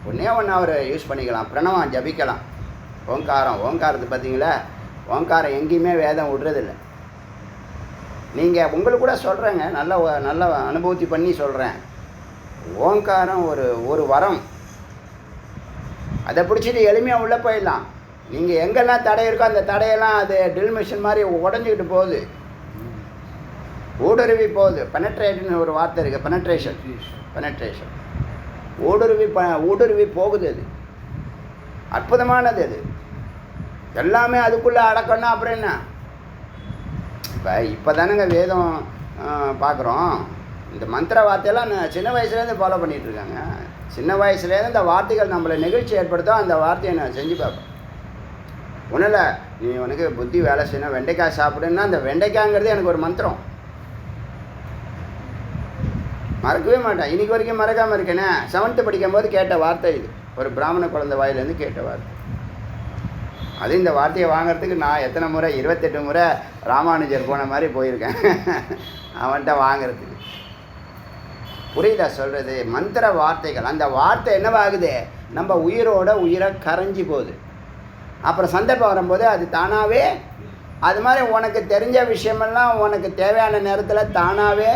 ஒன்றே ஒன்று அவர் யூஸ் பண்ணிக்கலாம், பிரணவம் ஜபிக்கலாம். ஓங்காரத்தை பார்த்தீங்களா? ஓங்காரம் எங்கேயுமே வேதம் விடுறதில்லை. நீங்கள் உங்களுக்கு கூட சொல்கிறேங்க, நல்ல அனுபூதி பண்ணி சொல்கிறேன். ஓங்காரம் ஒரு வரம். அதை பிடிச்சிட்டு எளிமையாக உள்ளே போயிடலாம். நீங்கள் எங்கெல்லாம் தடை இருக்கோ அந்த தடையெல்லாம் அது ட்ரில் மிஷின் மாதிரி உடஞ்சிக்கிட்டு போகுது, ஊடுருவி போகுது. பெனட்ரேட்னு ஒரு வார்த்தை இருக்குது, பெனட்ரேஷன். ஊடுருவி போகுது. அது அற்புதமானது. அது எல்லாமே அதுக்குள்ளே அடக்கணும். அப்புறம் என்ன? இப்போ தானுங்க வேதம் பார்க்குறோம். இந்த மந்திர வார்த்தையெல்லாம் நான் சின்ன வயசுலேருந்து ஃபாலோ பண்ணிகிட்ருக்காங்க. சின்ன வயசுலேருந்து இந்த வார்த்தைகள் நம்மளை நிகழ்ச்சி ஏற்படுத்தும். அந்த வார்த்தையை நான் செஞ்சு பார்ப்பேன். ஒன்றும் இல்லை, நீ உனக்கு புத்தி வேலை செய்யணும், வெண்டைக்காய் சாப்பிடுன்னா அந்த வெண்டைக்காய்ங்கிறது எனக்கு ஒரு மந்திரம். மறக்கவே மாட்டேன், இன்றைக்கி வரைக்கும் மறக்காமல் இருக்கேனே. 7th படிக்கும்போது கேட்ட வார்த்தை இது, ஒரு பிராமண குழந்தை வாயிலேருந்து கேட்ட வார்த்தை. அது இந்த வார்த்தையை வாங்கிறதுக்கு நான் எத்தனை முறை, 28 முறை ராமானுஜர் போன மாதிரி போயிருக்கேன் அவன்கிட்ட வாங்கிறதுக்கு. புரியுதா சொல்கிறது? மந்திர வார்த்தைகள். அந்த வார்த்தை என்னவாகுது? நம்ம உயிரை கரைஞ்சி போகுது. அப்புறம் சந்தர்ப்பம் வரும்போது அது தானாகவே, அது மாதிரி உனக்கு தெரிஞ்ச விஷயமெல்லாம் உனக்கு தேவையான நேரத்தில் தானாகவே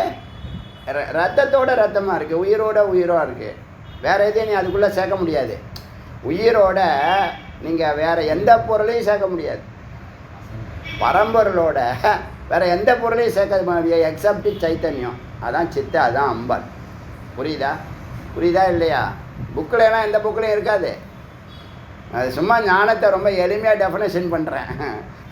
ரத்தமாக இருக்குது, உயிராக இருக்குது. வேறு எதையும் நீ அதுக்குள்ளே சேர்க்க முடியாது. உயிரோட நீங்கள் வேறு எந்த பொருளையும் சேர்க்க முடியாது. பரம்பொருளோட வேறு எந்த பொருளையும் சேர்க்க முடியாது எக்ஸப்ட் சைத்தன்யம். அதான் சித்த, அதான் அம்பாள். புரியுதா இல்லையா? புக்கிலலாம் எந்த புக்கிலையும் இருக்காது. அது சும்மா ஞானத்தை ரொம்ப எளிமையாக டெஃபினேஷன் பண்ணுறேன்.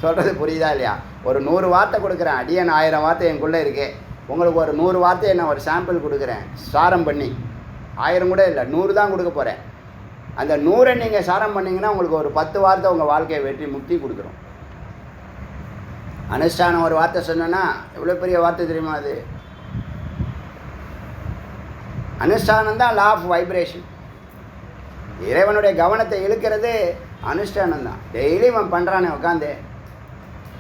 சொல்கிறது புரியுதா இல்லையா? ஒரு 100 வார்த்தை கொடுக்குறேன். அடியன் 1000 வார்த்தை எனக்குள்ளே இருக்குது. உங்களுக்கு ஒரு 100 வார்த்தையை நான் ஒரு சாம்பிள் கொடுக்குறேன், சாரம் பண்ணி. 1000 கூட இல்லை, 100 தான் கொடுக்க போகிறேன். அந்த 100 நீங்கள் சாரம் பண்ணிங்கன்னா உங்களுக்கு ஒரு 10 வார்த்தை உங்கள் வாழ்க்கையை வெற்றி முக்தி கொடுக்குறோம். அனுஷ்டானம் ஒரு வார்த்தை சொன்னோன்னா எவ்வளோ பெரிய வார்த்தை தெரியுமா அது? அனுஷ்டானம் தான் லா ஆஃப் வைப்ரேஷன். இறைவனுடைய கவனத்தை இழுக்கிறது அனுஷ்டானம் தான். டெய்லி இவன் பண்ணுறானே உட்காந்து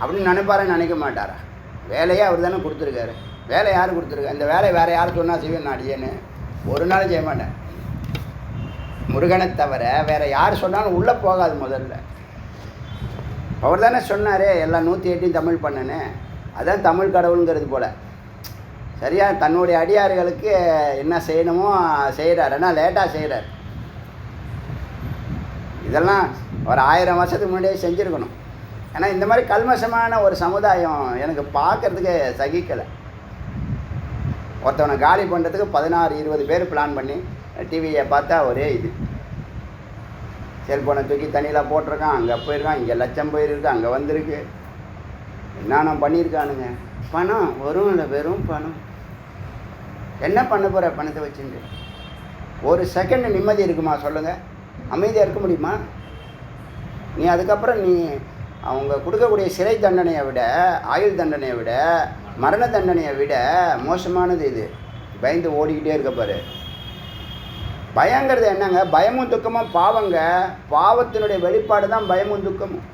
அப்படின்னு நினைப்பாருன்னு நினைக்க மாட்டாரா? வேலையே அவர் தானே கொடுத்துருக்காரு. வேலை யார் கொடுத்துருக்கா? இந்த வேலை வேறு யார் சொன்னால் செய்வேன் நான் அடியேன்னு ஒரு நாள் செய்ய மாட்டேன். முருகனை தவிர வேறு யார் சொன்னாலும் உள்ளே போகாது. முதல்ல அவர் தானே சொன்னார் எல்லாம் 108 தமிழ் பண்ணுன்னு. அதுதான் தமிழ் கடவுளுங்கிறது போல். சரியாக தன்னுடைய அடியார்களுக்கு என்ன செய்யணுமோ செய்கிறார். ஆனால் லேட்டாக செய்கிறார். இதெல்லாம் ஒரு 1000 வருஷத்துக்கு முன்னாடியே செஞ்சுருக்கணும். ஏன்னா இந்த மாதிரி கல்மஷமான ஒரு சமுதாயம் எனக்கு பார்க்குறதுக்கு சகிக்கலை. ஒருத்தவனை காலி பண்ணுறதுக்கு 16-20 பேர் பிளான் பண்ணி டிவியை பார்த்தா ஒரே இது. செல்ஃபோனை தூக்கி தண்ணியில் போட்டிருக்கான், அங்கே போயிருக்கான், இங்கே லட்சம் போயிருக்கு, அங்கே வந்திருக்கு, என்னென்ன பண்ணியிருக்கானுங்க. பணம் வரும் இல்லை, வெறும் பணம். என்ன பண்ண போகிற பணத்தை வச்சுட்டு? ஒரு செகண்ட் நிம்மதி இருக்குமா சொல்லுங்கள்? அமைதியாக இருக்க முடியுமா? நீ அதுக்கப்புறம் நீ அவங்க கொடுக்கக்கூடிய சிறை தண்டனையை விட, ஆயுள் தண்டனையை விட, மரண தண்டனையை விட மோசமானது இது. பயந்து ஓடிக்கிட்டே இருக்க பாரு. பயங்கிறது என்னங்க? பயமும் துக்கமும் பாவங்க. பாவத்தினுடைய வெளிப்பாடு தான் பயமும் துக்கமும்.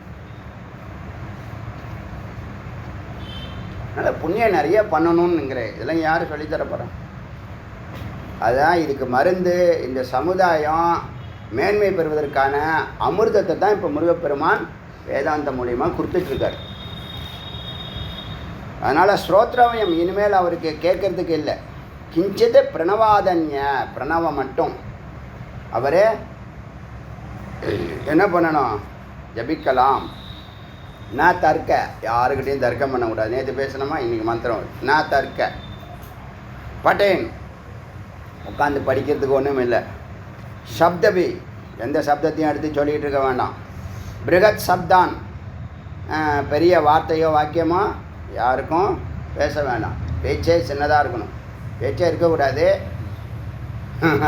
அதனால் புண்ணியம் நிறைய பண்ணணும்னுங்கிறேன். இதெல்லாம் யார் சொல்லித்தர போகிறோம்? அதுதான் இதுக்கு மருந்து. இந்த சமுதாயம் மேன்மை பெறுவதற்கான அமிர்தத்தை தான் இப்போ முருகப்பெருமான் வேதாந்த மூலியமாக கொடுத்துட்ருக்கார். அதனால் ஸ்ரோத்ரவயம் இனிமேல் அவருக்கு கேட்கறதுக்கு இல்லை. கிஞ்சித் பிரணவாதன்ய, பிரணவம் மட்டும் அவரே என்ன பண்ணணும்? ஜபிக்கலாம். நான் தர்க்க, யாருக்கிட்டையும் தர்க்கம் பண்ணக்கூடாது. நேற்று பேசணுமா, இன்றைக்கி மந்திரம். நான் தர்க்க பட்டேன். உட்காந்து படிக்கிறதுக்கு ஒன்றும் இல்லை. சப்தபி, எந்த சப்தத்தையும் எடுத்து சொல்லிகிட்டு இருக்க வேண்டாம். பிருகத் சப்தான், பெரிய வார்த்தையோ வாக்கியமோ யாருக்கும் பேச வேண்டாம். பேச்சே சின்னதாக இருக்கணும். பேச்சே இருக்கக்கூடாது.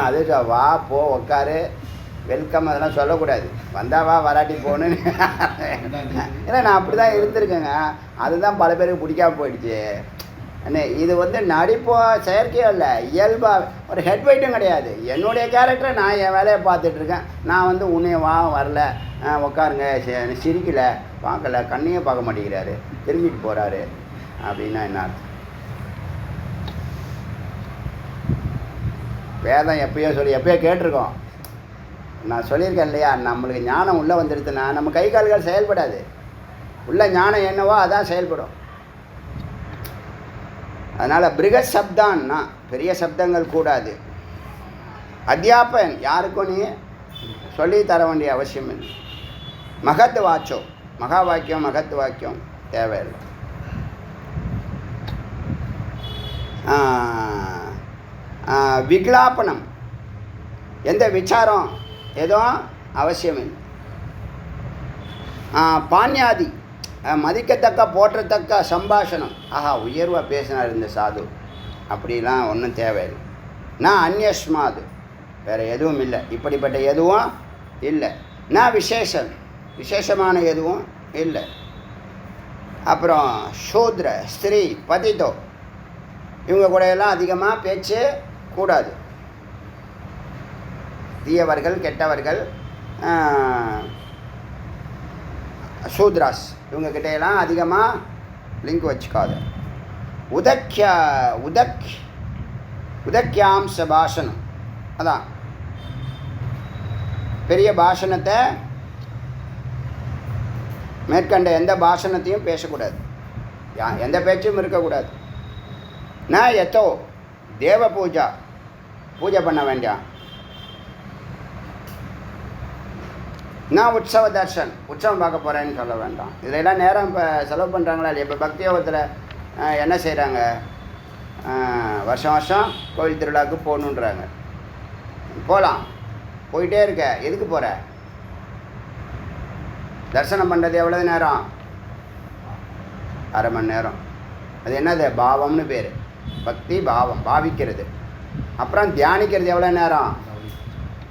அது வா போ உக்காரு வெல்கம் அதெல்லாம் சொல்லக்கூடாது. வந்தா வா, வராட்டி போகணுன்னு. ஏன்னா நான் அப்படி தான் இருந்திருக்கேங்க. அதுதான் பல பேருக்கு பிடிக்காம போயிடுச்சு. என்ன இது நடிப்போ செயற்கையோ இல்லை, இயல்பாக ஒரு ஹெட் வெயிட்டும் கிடையாது. என்னுடைய கேரக்டரை நான் என் வேலையை பார்த்துட்ருக்கேன். நான் உன்னைய வா வரல, உட்காருங்க, சிரிக்கலை, பார்க்கல, கண்ணையே பார்க்க மாட்டேங்கிறாரு, திரும்பிட்டு போகிறாரு அப்படின்னா என்ன அர்த்தம்? வேதம் எப்பயோ கேட்டிருக்கோம். நான் சொல்லியிருக்கேன் இல்லையா, நம்மளுக்கு ஞானம் உள்ளே வந்துடுதுன்னா நம்ம கை கால்கள் செயல்படாது. உள்ள ஞானம் என்னவோ அதான் செயல்படும். அதனால் பிருகத் சப்தான்னா பெரிய சப்தங்கள் கூடாது. அத்தியாபன் யாருக்கும் நீ சொல்லி தர வேண்டிய அவசியம் இல்லை. மகத் வாச்சோ, மகா வாக்கியம் மகத் வாக்கியம் தேவையில்லை. விக்லாபனம், எந்த விசாரம் எதுவும் அவசியம் இல்லை. பான்யாதி, மதிக்கத்தக்க போற்றத்தக்க சம்பாஷணம். ஆஹா உயர்வாக பேசினார் இந்த சாது, அப்படிலாம் ஒன்றும் தேவையில்லை. நான் அந்யஸ்மாது, வேறு எதுவும் இல்லை. இப்படிப்பட்ட எதுவும் இல்லை. நான் விசேஷம், விசேஷமான எதுவும் இல்லை. அப்புறம் சூத்ர, ஸ்திரீ, பதிதோ, இவங்க கூட எல்லாம் அதிகமாக பேச்சு கூடாது. தீயவர்கள், கெட்டவர்கள், சூத்ராஸ், இவங்கக்கிட்டையெல்லாம் அதிகமாக லிங்க் வச்சுக்காது. உதக்கியாம்ச பாஷணம், அதான் பெரிய பாஷணத்தை, மேற்கண்ட எந்த பாஷணத்தையும் பேசக்கூடாது. எந்த பேச்சும் இருக்கக்கூடாது. நான் எத்தோ தேவ பூஜை பண்ண வேண்டாம். நான் உற்சவ தர்ஷன், உற்சவம் பார்க்க போகிறேன்னு சொல்ல வேண்டாம். இதிலெல்லாம் நேரம் இப்போ செலவு பண்ணுறாங்களா இல்லையா? இப்போ பக்தி யோகத்தில் என்ன செய்கிறாங்க? வருஷம் வருஷம் கோவில் திருவிழாவுக்கு போகணுன்றாங்க. போகலாம், போயிட்டே இருக்க. எதுக்கு போகிற? தரிசனம் பண்ணுறது எவ்வளோ நேரம்? அரை மணி நேரம். அது என்னது? பாவம்னு பேர். பக்தி பாவம், பாவிக்கிறது. அப்புறம் தியானிக்கிறது எவ்வளோ நேரம்?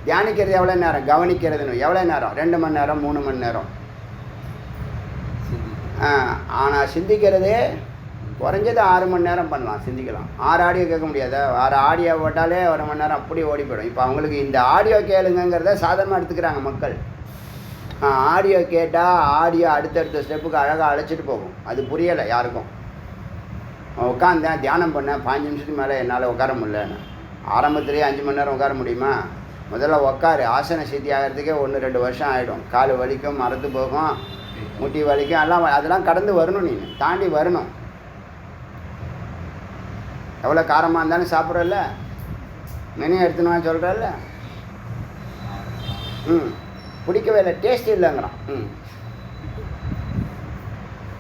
தியானிக்கிறது எவ்வளோ நேரம், கவனிக்கிறதுன்னு எவ்வளோ நேரம், 2 மணி நேரம் 3 மணி நேரம். ஆனால் சிந்திக்கிறது குறைஞ்சது 6 மணி நேரம் பண்ணலாம், சிந்திக்கலாம். 6 ஆடியோ கேட்க முடியாதா? 6 ஆடியோ போட்டாலே 1 மணி நேரம் அப்படி ஓடி போயிடும். இப்போ அவங்களுக்கு இந்த ஆடியோ கேளுங்கிறத சாதாரணமாக எடுத்துக்கிறாங்க மக்கள். ஆடியோ கேட்டால் ஆடியோ அடுத்தடுத்த ஸ்டெப்புக்கு அழகாக அழைச்சிட்டு போகும். அது புரியலை யாருக்கும். உட்காந்தேன் தியானம் பண்ணேன் 5 நிமிஷத்துக்கு மேலே என்னால் உட்கார முடியலன்னு. ஆரம்பத்துலேயே 5 மணி நேரம் உட்கார முடியுமா? முதல்ல உட்காரு. ஆசன சித்தி ஆகிறதுக்கே 1-2 வருஷம் ஆகிடும். கால் வலிக்கும், மரத்து போகும், முட்டி வலிக்கும், எல்லாம் அதெல்லாம் கடந்து வரணும். நீ தாண்டி வரணும். எவ்வளோ காரமாக இருந்தாலும் சாப்பிட்றல்ல, மெனு எடுத்துன்னு சொல்கிறல்ல. பிடிக்கவே இல்லை, டேஸ்ட் இல்லைங்கிறான்.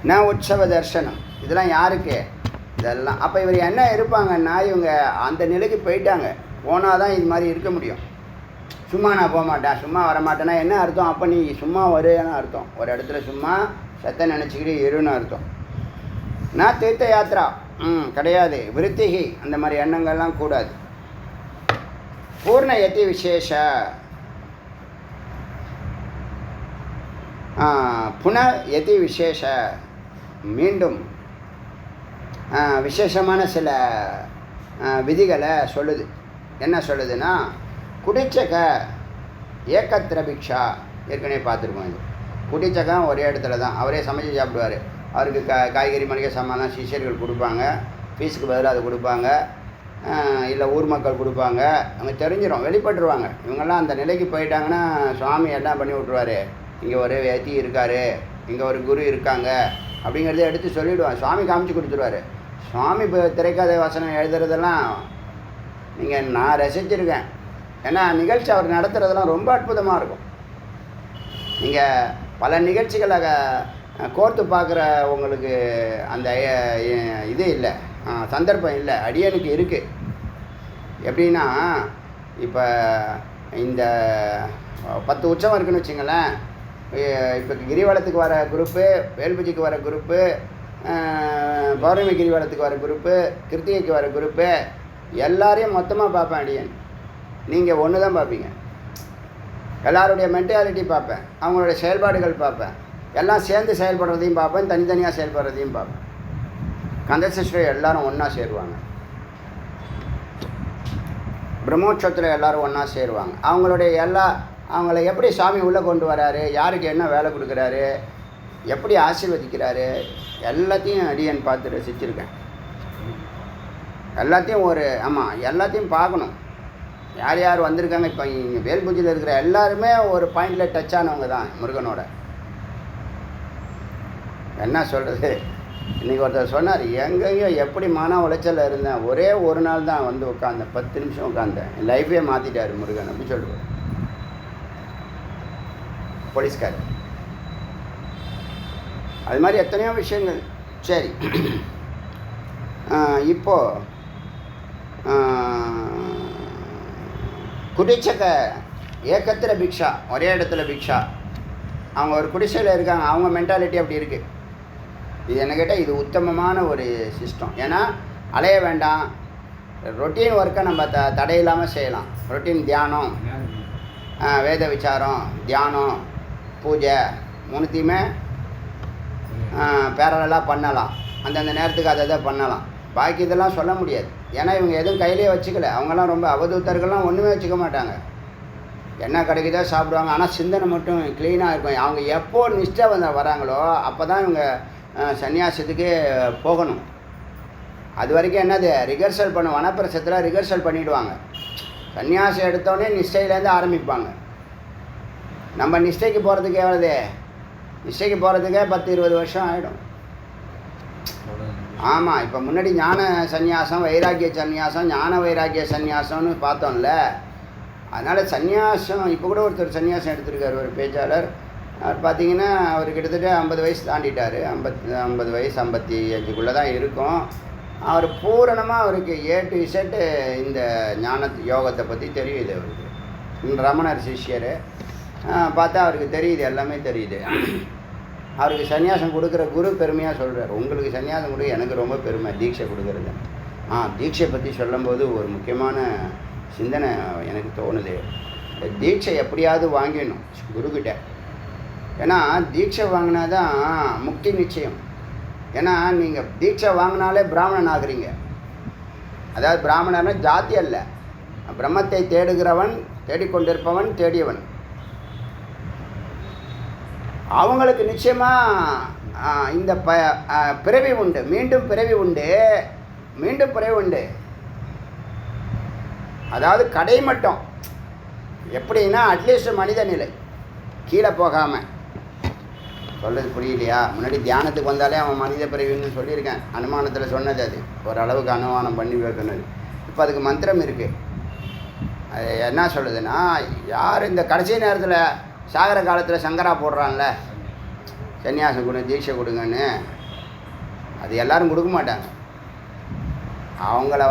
நான் உற்சவ தர்சனம் இதெல்லாம் யாருக்கு? இதெல்லாம் அப்போ இவர் என்ன இருப்பாங்கன்னா, இவங்க அந்த நிலைக்கு போயிட்டாங்க. போனால் தான் இது மாதிரி இருக்க முடியும். சும்மா நான் போக மாட்டேன், சும்மா வரமாட்டேன்னா என்ன அர்த்தம்? அப்போ நீ சும்மா வருன்னு அர்த்தம். ஒரு இடத்துல சும்மா சத்தை நினச்சிக்கிட்டு இருன்னு அர்த்தம். நான் தீர்த்த யாத்திரா கிடையாது. விருத்திகி அந்த மாதிரி எண்ணங்கள்லாம் கூடாது. பூர்ண யதி விசேஷ புன யதி விசேஷ மீண்டும் விசேஷமான சில விதிகளை சொல்லுது. என்ன சொல்லுதுன்னா, குடிச்சக ஏக்கத்திர பிக்ஷா ஏற்கனவே பார்த்துருக்கோம். இது குடிச்சகம் ஒரே இடத்துல தான், அவரே சமைச்சு சாப்பிடுவார். அவருக்கு காய்கறி மளிகை சாமான்லாம் சிஷியர்கள் கொடுப்பாங்க, ஃபீஸுக்கு பதிலாக அது கொடுப்பாங்க, இல்லை ஊர் மக்கள் கொடுப்பாங்க. அவங்க தெரிஞ்சிடும், வெளிப்பட்டுருவாங்க. இவங்கெல்லாம் அந்த நிலைக்கு போயிட்டாங்கன்னா சுவாமி எல்லாம் பண்ணி விட்ருவார். இங்கே ஒரு யதி இருக்கார், இங்கே ஒரு குரு இருக்காங்க அப்படிங்கிறத எடுத்து சொல்லிவிடுவாங்க. சுவாமி காமிச்சு கொடுத்துருவார். சுவாமி இப்போ திரைக்கதை வசனம் எழுதுறதெல்லாம் நான் ரசிச்சிருக்கேன். ஏன்னா நிகழ்ச்சி அவர் நடத்துகிறதெல்லாம் ரொம்ப அற்புதமாக இருக்கும். நீங்கள் பல நிகழ்ச்சிகளை கோர்த்து பார்க்குற உங்களுக்கு அந்த இது இல்லை, சந்தர்ப்பம் இல்லை. அடியனுக்கு இருக்குது. எப்படின்னா, இப்போ இந்த 10 உற்சவம் இருக்குதுன்னு வச்சுங்களேன். இப்போ கிரிவலத்துக்கு வர குரூப்பு, வேல்பூஜைக்கு வர குரூப்பு, பௌர்ணமி கிரிவலத்துக்கு வர குரூப்பு, கிருத்திகைக்கு வர குரூப்பு, எல்லாரையும் மொத்தமாக பார்ப்பேன் அடியன். நீங்கள் ஒன்று தான் பார்ப்பீங்க. எல்லாருடைய மென்டாலிட்டி பார்ப்பேன், அவங்களுடைய செயல்பாடுகள் பார்ப்பேன், எல்லாம் சேர்ந்து செயல்படுறதையும் பார்ப்பேன், தனித்தனியாக செயல்படுறதையும் பார்ப்பேன். கந்தசஷ்டர் எல்லாரும் ஒன்றா சேருவாங்க. பிரம்மோற்சவத்தில் எல்லோரும் ஒன்றா சேருவாங்க. அவங்கள எப்படி சாமி உள்ளே கொண்டு வராரு, யாருக்கு என்ன வேலை கொடுக்குறாரு, எப்படி ஆசீர்வதிக்கிறாரு, எல்லாத்தையும் அடியன் பார்த்து ரசிச்சிருக்கேன். எல்லாத்தையும் எல்லாத்தையும் பார்க்கணும். யார் யார் வந்திருக்காங்க. இப்போ இங்கே வேல்பூஜையில் இருக்கிற எல்லாருமே ஒரு பாயிண்டில் டச் ஆனவங்க தான் முருகனோட. என்ன சொல்கிறது, இன்றைக்கி ஒருத்தர் சொன்னார், எங்கேயோ எப்படி மன உளைச்சலில் இருந்தேன், ஒரே ஒரு நாள் தான் வந்து உட்காந்தேன், 10 நிமிஷம் உட்காந்தேன், என் லைஃபே மாற்றிட்டார் முருகன் அப்படின்னு சொல்லுவார். போலீஸ்கார் அது மாதிரி எத்தனையோ விஷயங்கள். சரி, இப்போது குடிச்சக ஏக்கத்திர பிக்ஷா, ஒரே இடத்துல பிக்ஷா. அவங்க ஒரு குடிசையில் இருக்காங்க, அவங்க மென்டாலிட்டி அப்படி இருக்குது. இது என்ன கேட்டால் இது உத்தமமான ஒரு சிஸ்டம். ஏன்னா அலைய வேண்டாம், ரொட்டீன் ஒர்க்கை நம்ம தடையில்லாமல் செய்யலாம். ரொட்டீன் தியானம், வேத விசாரம், தியானம், பூஜை, 3த்தையுமே பேரலாக பண்ணலாம். அந்தந்த நேரத்துக்கு அதை பண்ணலாம். பாக்கி இதெல்லாம் சொல்ல முடியாது. ஏன்னா இவங்க எதுவும் கையிலே வச்சுக்கல. அவங்கெல்லாம் ரொம்ப அவதூத்தர்கள்லாம் ஒன்றுமே வச்சுக்க மாட்டாங்க. என்ன கிடைக்குதோ சாப்பிடுவாங்க. ஆனால் சிந்தனை மட்டும் க்ளீனாக இருக்கும். அவங்க எப்போ நிஷ்டை வராங்களோ அப்போ தான் இவங்க சன்னியாசத்துக்கு போகணும். அது வரைக்கும் என்னது, ரிகர்சல் வனப்பிரசத்தில் ரிகர்சல் பண்ணிவிடுவாங்க. சன்னியாசம் எடுத்தோடனே நிஷ்டையிலேருந்து ஆரம்பிப்பாங்க. நம்ம நிஷ்டைக்கு போகிறதுக்கு எவ்வளவு, நிஷ்டைக்கு போகிறதுக்கே 10-20 வருஷம் ஆகிடும். ஆமாம், இப்போ முன்னாடி ஞான சந்நியாசம், வைராக்கிய சந்நியாசம், ஞான வைராக்கிய சந்நியாசம்னு பார்த்தோம்ல. அதனால் சந்நியாசம் இப்போ கூட ஒருத்தர் சந்நியாசம் எடுத்திருக்கார், ஒரு பேச்சாளர். அவர் பார்த்திங்கன்னா அவர் கிட்டத்தட்ட 50 வயசு தாண்டிட்டார். 50 வயசு 55க்குள்ளே தான் இருக்கும். அவர் பூரணமாக அவருக்கு A to Z இந்த ஞான யோகத்தை பற்றி தெரியுது. அவருக்கு ரமணர் சிஷ்யர் பார்த்தா அவருக்கு தெரியுது, எல்லாமே தெரியுது. அவருக்கு சன்னியாசம் கொடுக்குற குரு பெருமையாக சொல்கிறார், உங்களுக்கு சன்னியாசம் கொடுக்க எனக்கு ரொம்ப பெருமை, தீட்சை கொடுக்குறது. தீட்சை பற்றி சொல்லும்போது ஒரு முக்கியமான சிந்தனை எனக்கு தோணுது. தீட்சை எப்படியாவது வாங்கிடணும் குருக்கிட்ட. ஏன்னா தீட்சை வாங்கினா தான் முக்தி நிச்சயம். ஏன்னா நீங்கள் தீட்சை வாங்கினாலே பிராமணன் ஆகுறீங்க. அதாவது பிராமணர்னா ஜாதி அல்ல, பிரம்மத்தை தேடுகிறவன், தேடிக்கொண்டிருப்பவன், தேடியவன். அவங்களுக்கு நிச்சயமாக இந்த பிறவி உண்டு, மீண்டும் பிறவி உண்டு, மீண்டும் பிறவி உண்டு. அதாவது கடைமட்டம் எப்படின்னா அட்லீஸ்ட் மனித நிலை கீழே போகாமல். சொல்கிறது புரியலையா? முன்னாடி தியானத்துக்கு வந்தாலே அவன் மனித பிறவின்னு சொல்லியிருக்கேன். அனுமானத்தில் சொன்னது, அது ஓரளவுக்கு அனுமானம் பண்ணி வைக்கணும். இப்போ அதுக்கு மந்திரம் இருக்குது. அது என்ன சொல்லுதுன்னா, யார் இந்த கடைசி நேரத்தில் சாகர காலத்தில் சங்கரா போடுறான்ல, சன்னியாசம் கொடுங்க, தீட்சை கொடுங்கன்னு, அது எல்லோரும் கொடுக்க மாட்டாங்க. அவங்கள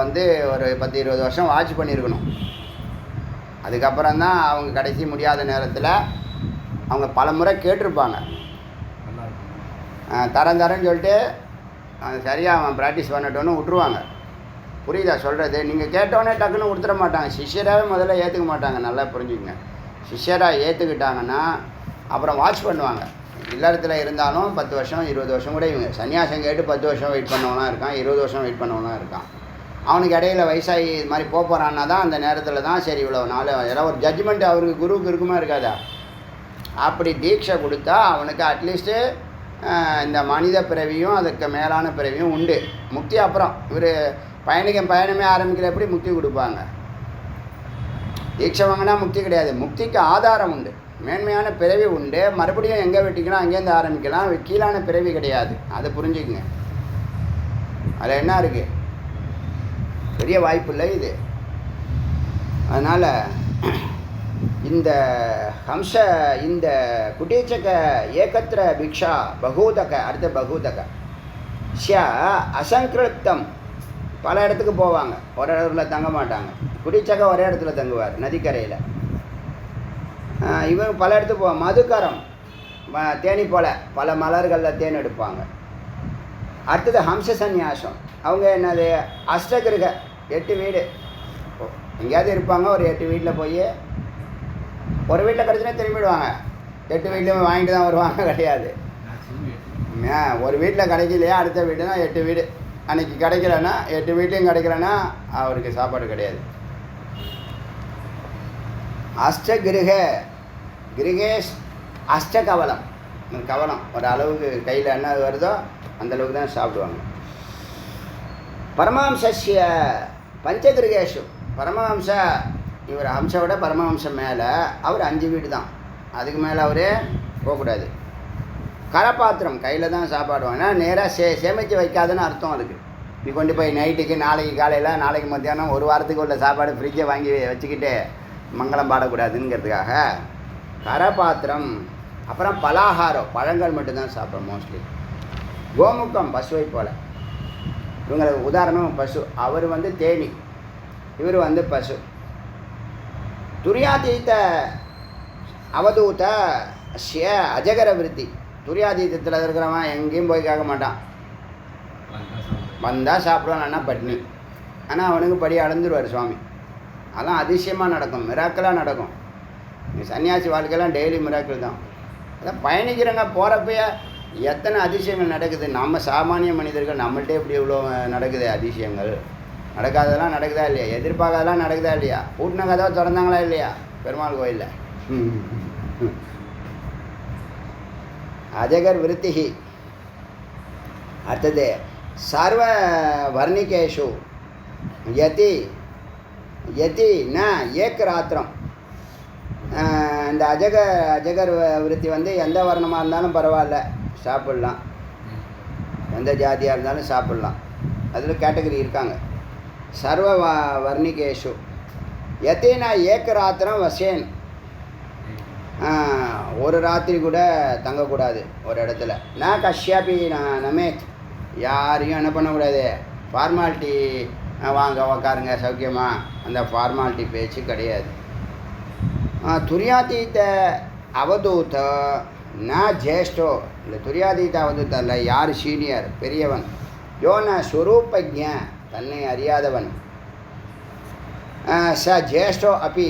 ஒரு 10-20 வருஷம் வாட்ச் பண்ணியிருக்கணும். அதுக்கப்புறம் தான் அவங்க கடைசி முடியாத நேரத்தில் அவங்க பல முறை கேட்டிருப்பாங்க. தரேன்னு சொல்லிட்டு சரியாக அவன் ப்ராக்டிஸ் பண்ணட்டோன்னு விட்ருவாங்க. புரியுதா சொல்கிறது? நீங்கள் கேட்டோன்னே டக்குன்னு கொடுத்துட மாட்டாங்க. சிஷ்யராகவே முதல்ல ஏற்றுக்க மாட்டாங்க. நல்லா புரிஞ்சுக்கங்க. சிஷ்யராக ஏற்றுக்கிட்டாங்கன்னா அப்புறம் வாட்ச் பண்ணுவாங்க. இல்லறத்தில் இருந்தாலும் 10 வருஷம் 20 வருஷம் கூட இவங்க சன்னியாசம் கேட்டு 10 வருஷம் வெயிட் பண்ணவனா இருக்கான், 20 வருஷம் வெயிட் பண்ணவனா இருக்கான். அவனுக்கு இடையில வயசாகி இது மாதிரி போகிறான்னா தான் அந்த நேரத்தில் தான் சரி இவ்வளோ நாள் ஏதாவது ஒரு ஜட்ஜ்மெண்ட் அவருக்கு குருவுக்கு இருக்குமா இருக்காதா? அப்படி தீட்சை கொடுத்தா அவனுக்கு அட்லீஸ்ட்டு இந்த மனித பிறவியும் அதுக்கு மேலான பிறவியும் உண்டு. முக்தி அப்புறம் இவர் பயணமே ஆரம்பிக்கிற எப்படி முக்தி கொடுப்பாங்க? தீட்சை வாங்கினா முக்தி கிடையாது. முக்திக்கு ஆதாரம் உண்டு, மேன்மையான பிறவி உண்டு. மறுபடியும் எங்கே வெட்டிக்கலாம் அங்கேருந்து ஆரம்பிக்கலாம். கீழான பிறவி கிடையாது. அதை புரிஞ்சுக்குங்க. அதில் என்ன இருக்குது? பெரிய வாய்ப்பு இல்லை இது. அதனால் இந்த ஹம்ச இந்த குட்டீச்சக ஏகத்திர பிக்ஷா பகூதக, அடுத்த பகூதக ஷ அசங்கிருத்தம். பல இடத்துக்கு போவாங்க, ஒரு இடத்துல தங்க மாட்டாங்க. குடிச்சக்க ஒரே இடத்துல தங்குவார், நதிக்கரையில். இவங்க பல இடத்துக்கு போவாங்க. மதுக்கரம், தேனி போல் பல மலர்களில் தேன் எடுப்பாங்க. அடுத்தது ஹம்ச சந்நியாசம். அவங்க என்னது அஷ்டகிருக, 8 வீடு எங்கேயாவது இருப்பாங்க. ஒரு 8 வீட்டில் போய் ஒரு வீட்டில் கிடச்சுன்னா திரும்பிடுவாங்க. 8 வீட்லையும் வாங்கிட்டு தான் வருவாங்க கிடையாது. ஒரு வீட்டில் கிடைக்கலையா அடுத்த வீடு தான் 8 வீடு. அன்றைக்கி கிடைக்கலன்னா 8 வீட்லையும் கிடைக்கலன்னா அவருக்கு சாப்பாடு கிடையாது. அஷ்டகிருக, கிருகேஷ் அஷ்டகவலம். கவலம் ஒரு அளவுக்கு கையில் என்ன வருதோ அந்தளவுக்கு தான் சாப்பிடுவாங்க. பரமஹம்சஸ்ய பஞ்சகிருகேஷு. பரமஹம்ச இவர் ஹம்சோட பரமஹம்சம் மேலே அவர் 5 வீடு தான், அதுக்கு மேலே அவரே போகக்கூடாது. கரப்பாத்திரம் கையில் தான் சாப்பாடுவாங்க. ஏன்னா நேராக சேமித்து வைக்காதுன்னு அர்த்தம் அதுக்கு. நீ கொண்டு போய் நைட்டுக்கு, நாளைக்கு காலையில், நாளைக்கு மத்தியானம், ஒரு வாரத்துக்கு உள்ள சாப்பாடு ஃப்ரிட்ஜை வாங்கி வச்சுக்கிட்டு மங்களம் பாடக்கூடாதுங்கிறதுக்காக கரப்பாத்திரம். அப்புறம் பலாகாரம், பழங்கள் மட்டும்தான் சாப்பிட்றோம் மோஸ்ட்லி. கோமுக்கம், பசுவை போல். இவங்களுக்கு உதாரணம் பசு. அவர் தேனி, இவர் பசு. துரியாதீத அவதூத ஷிய அஜகர விருத்தி. துரியாதீதத்தில் இருக்கிறவன் எங்கேயும் போய் கேட்க மாட்டான். வந்தால் சாப்பிடுவான்னா பட்னி. ஆனால் அவனுக்கு படி அளந்துருவார் சுவாமி. அதெல்லாம் அதிசயமாக நடக்கும், மிராக்கலாக நடக்கும். சன்னியாசி வாழ்க்கையெல்லாம் டெய்லி மிராக்கிள் தான். அதான் பயணிக்கிறவங்க போகிறப்பய எத்தனை அதிசயங்கள் நடக்குது. நம்ம சாமானிய மனிதர்கள் நம்மள்கிட்ட எப்படி இவ்வளோ நடக்குது அதிசயங்கள். நடக்காததெல்லாம் நடக்குதா இல்லையா? எதிர்பார்க்காதெல்லாம் நடக்குதா இல்லையா? பூட்டின கதவை திறந்தாங்களா இல்லையா பெருமாள் கோயிலில்? அஜகர் விருத்திகி. அடுத்தது சர்வ வர்ணிகேஷு யதி யதி ந ஏக் ராத்திரம். இந்த அஜகர் விருத்தி எந்த வர்ணமாக இருந்தாலும் பரவாயில்ல, சாப்பிட்லாம். எந்த ஜாதியாக இருந்தாலும் சாப்பிட்லாம். அதில் கேட்டகரி இருக்காங்க. சர்வ வர்ணிகேஷு யதி ந ஏக் ராத்திரம் வசேன். ஒரு ராத்திரி கூட தங்கக்கூடாது ஒரு இடத்துல. நான் கஷ்யாபி நமேத். யாரையும் என்ன பண்ணக்கூடாது, ஃபார்மாலிட்டி வாங்க உக்காருங்க சௌக்கியமா, அந்த ஃபார்மாலிட்டி பேச்சு கிடையாது. துரியாதீத அவதூத நான் ஜேஷ்டோ. இந்த துரியாதீத அவதூத்த இல்லை, யார் சீனியர் பெரியவன், யோன ஸ்வரூபஜ்ஞ தன்னை அறியாதவன், ச ஜேஷ்டோ அப்பி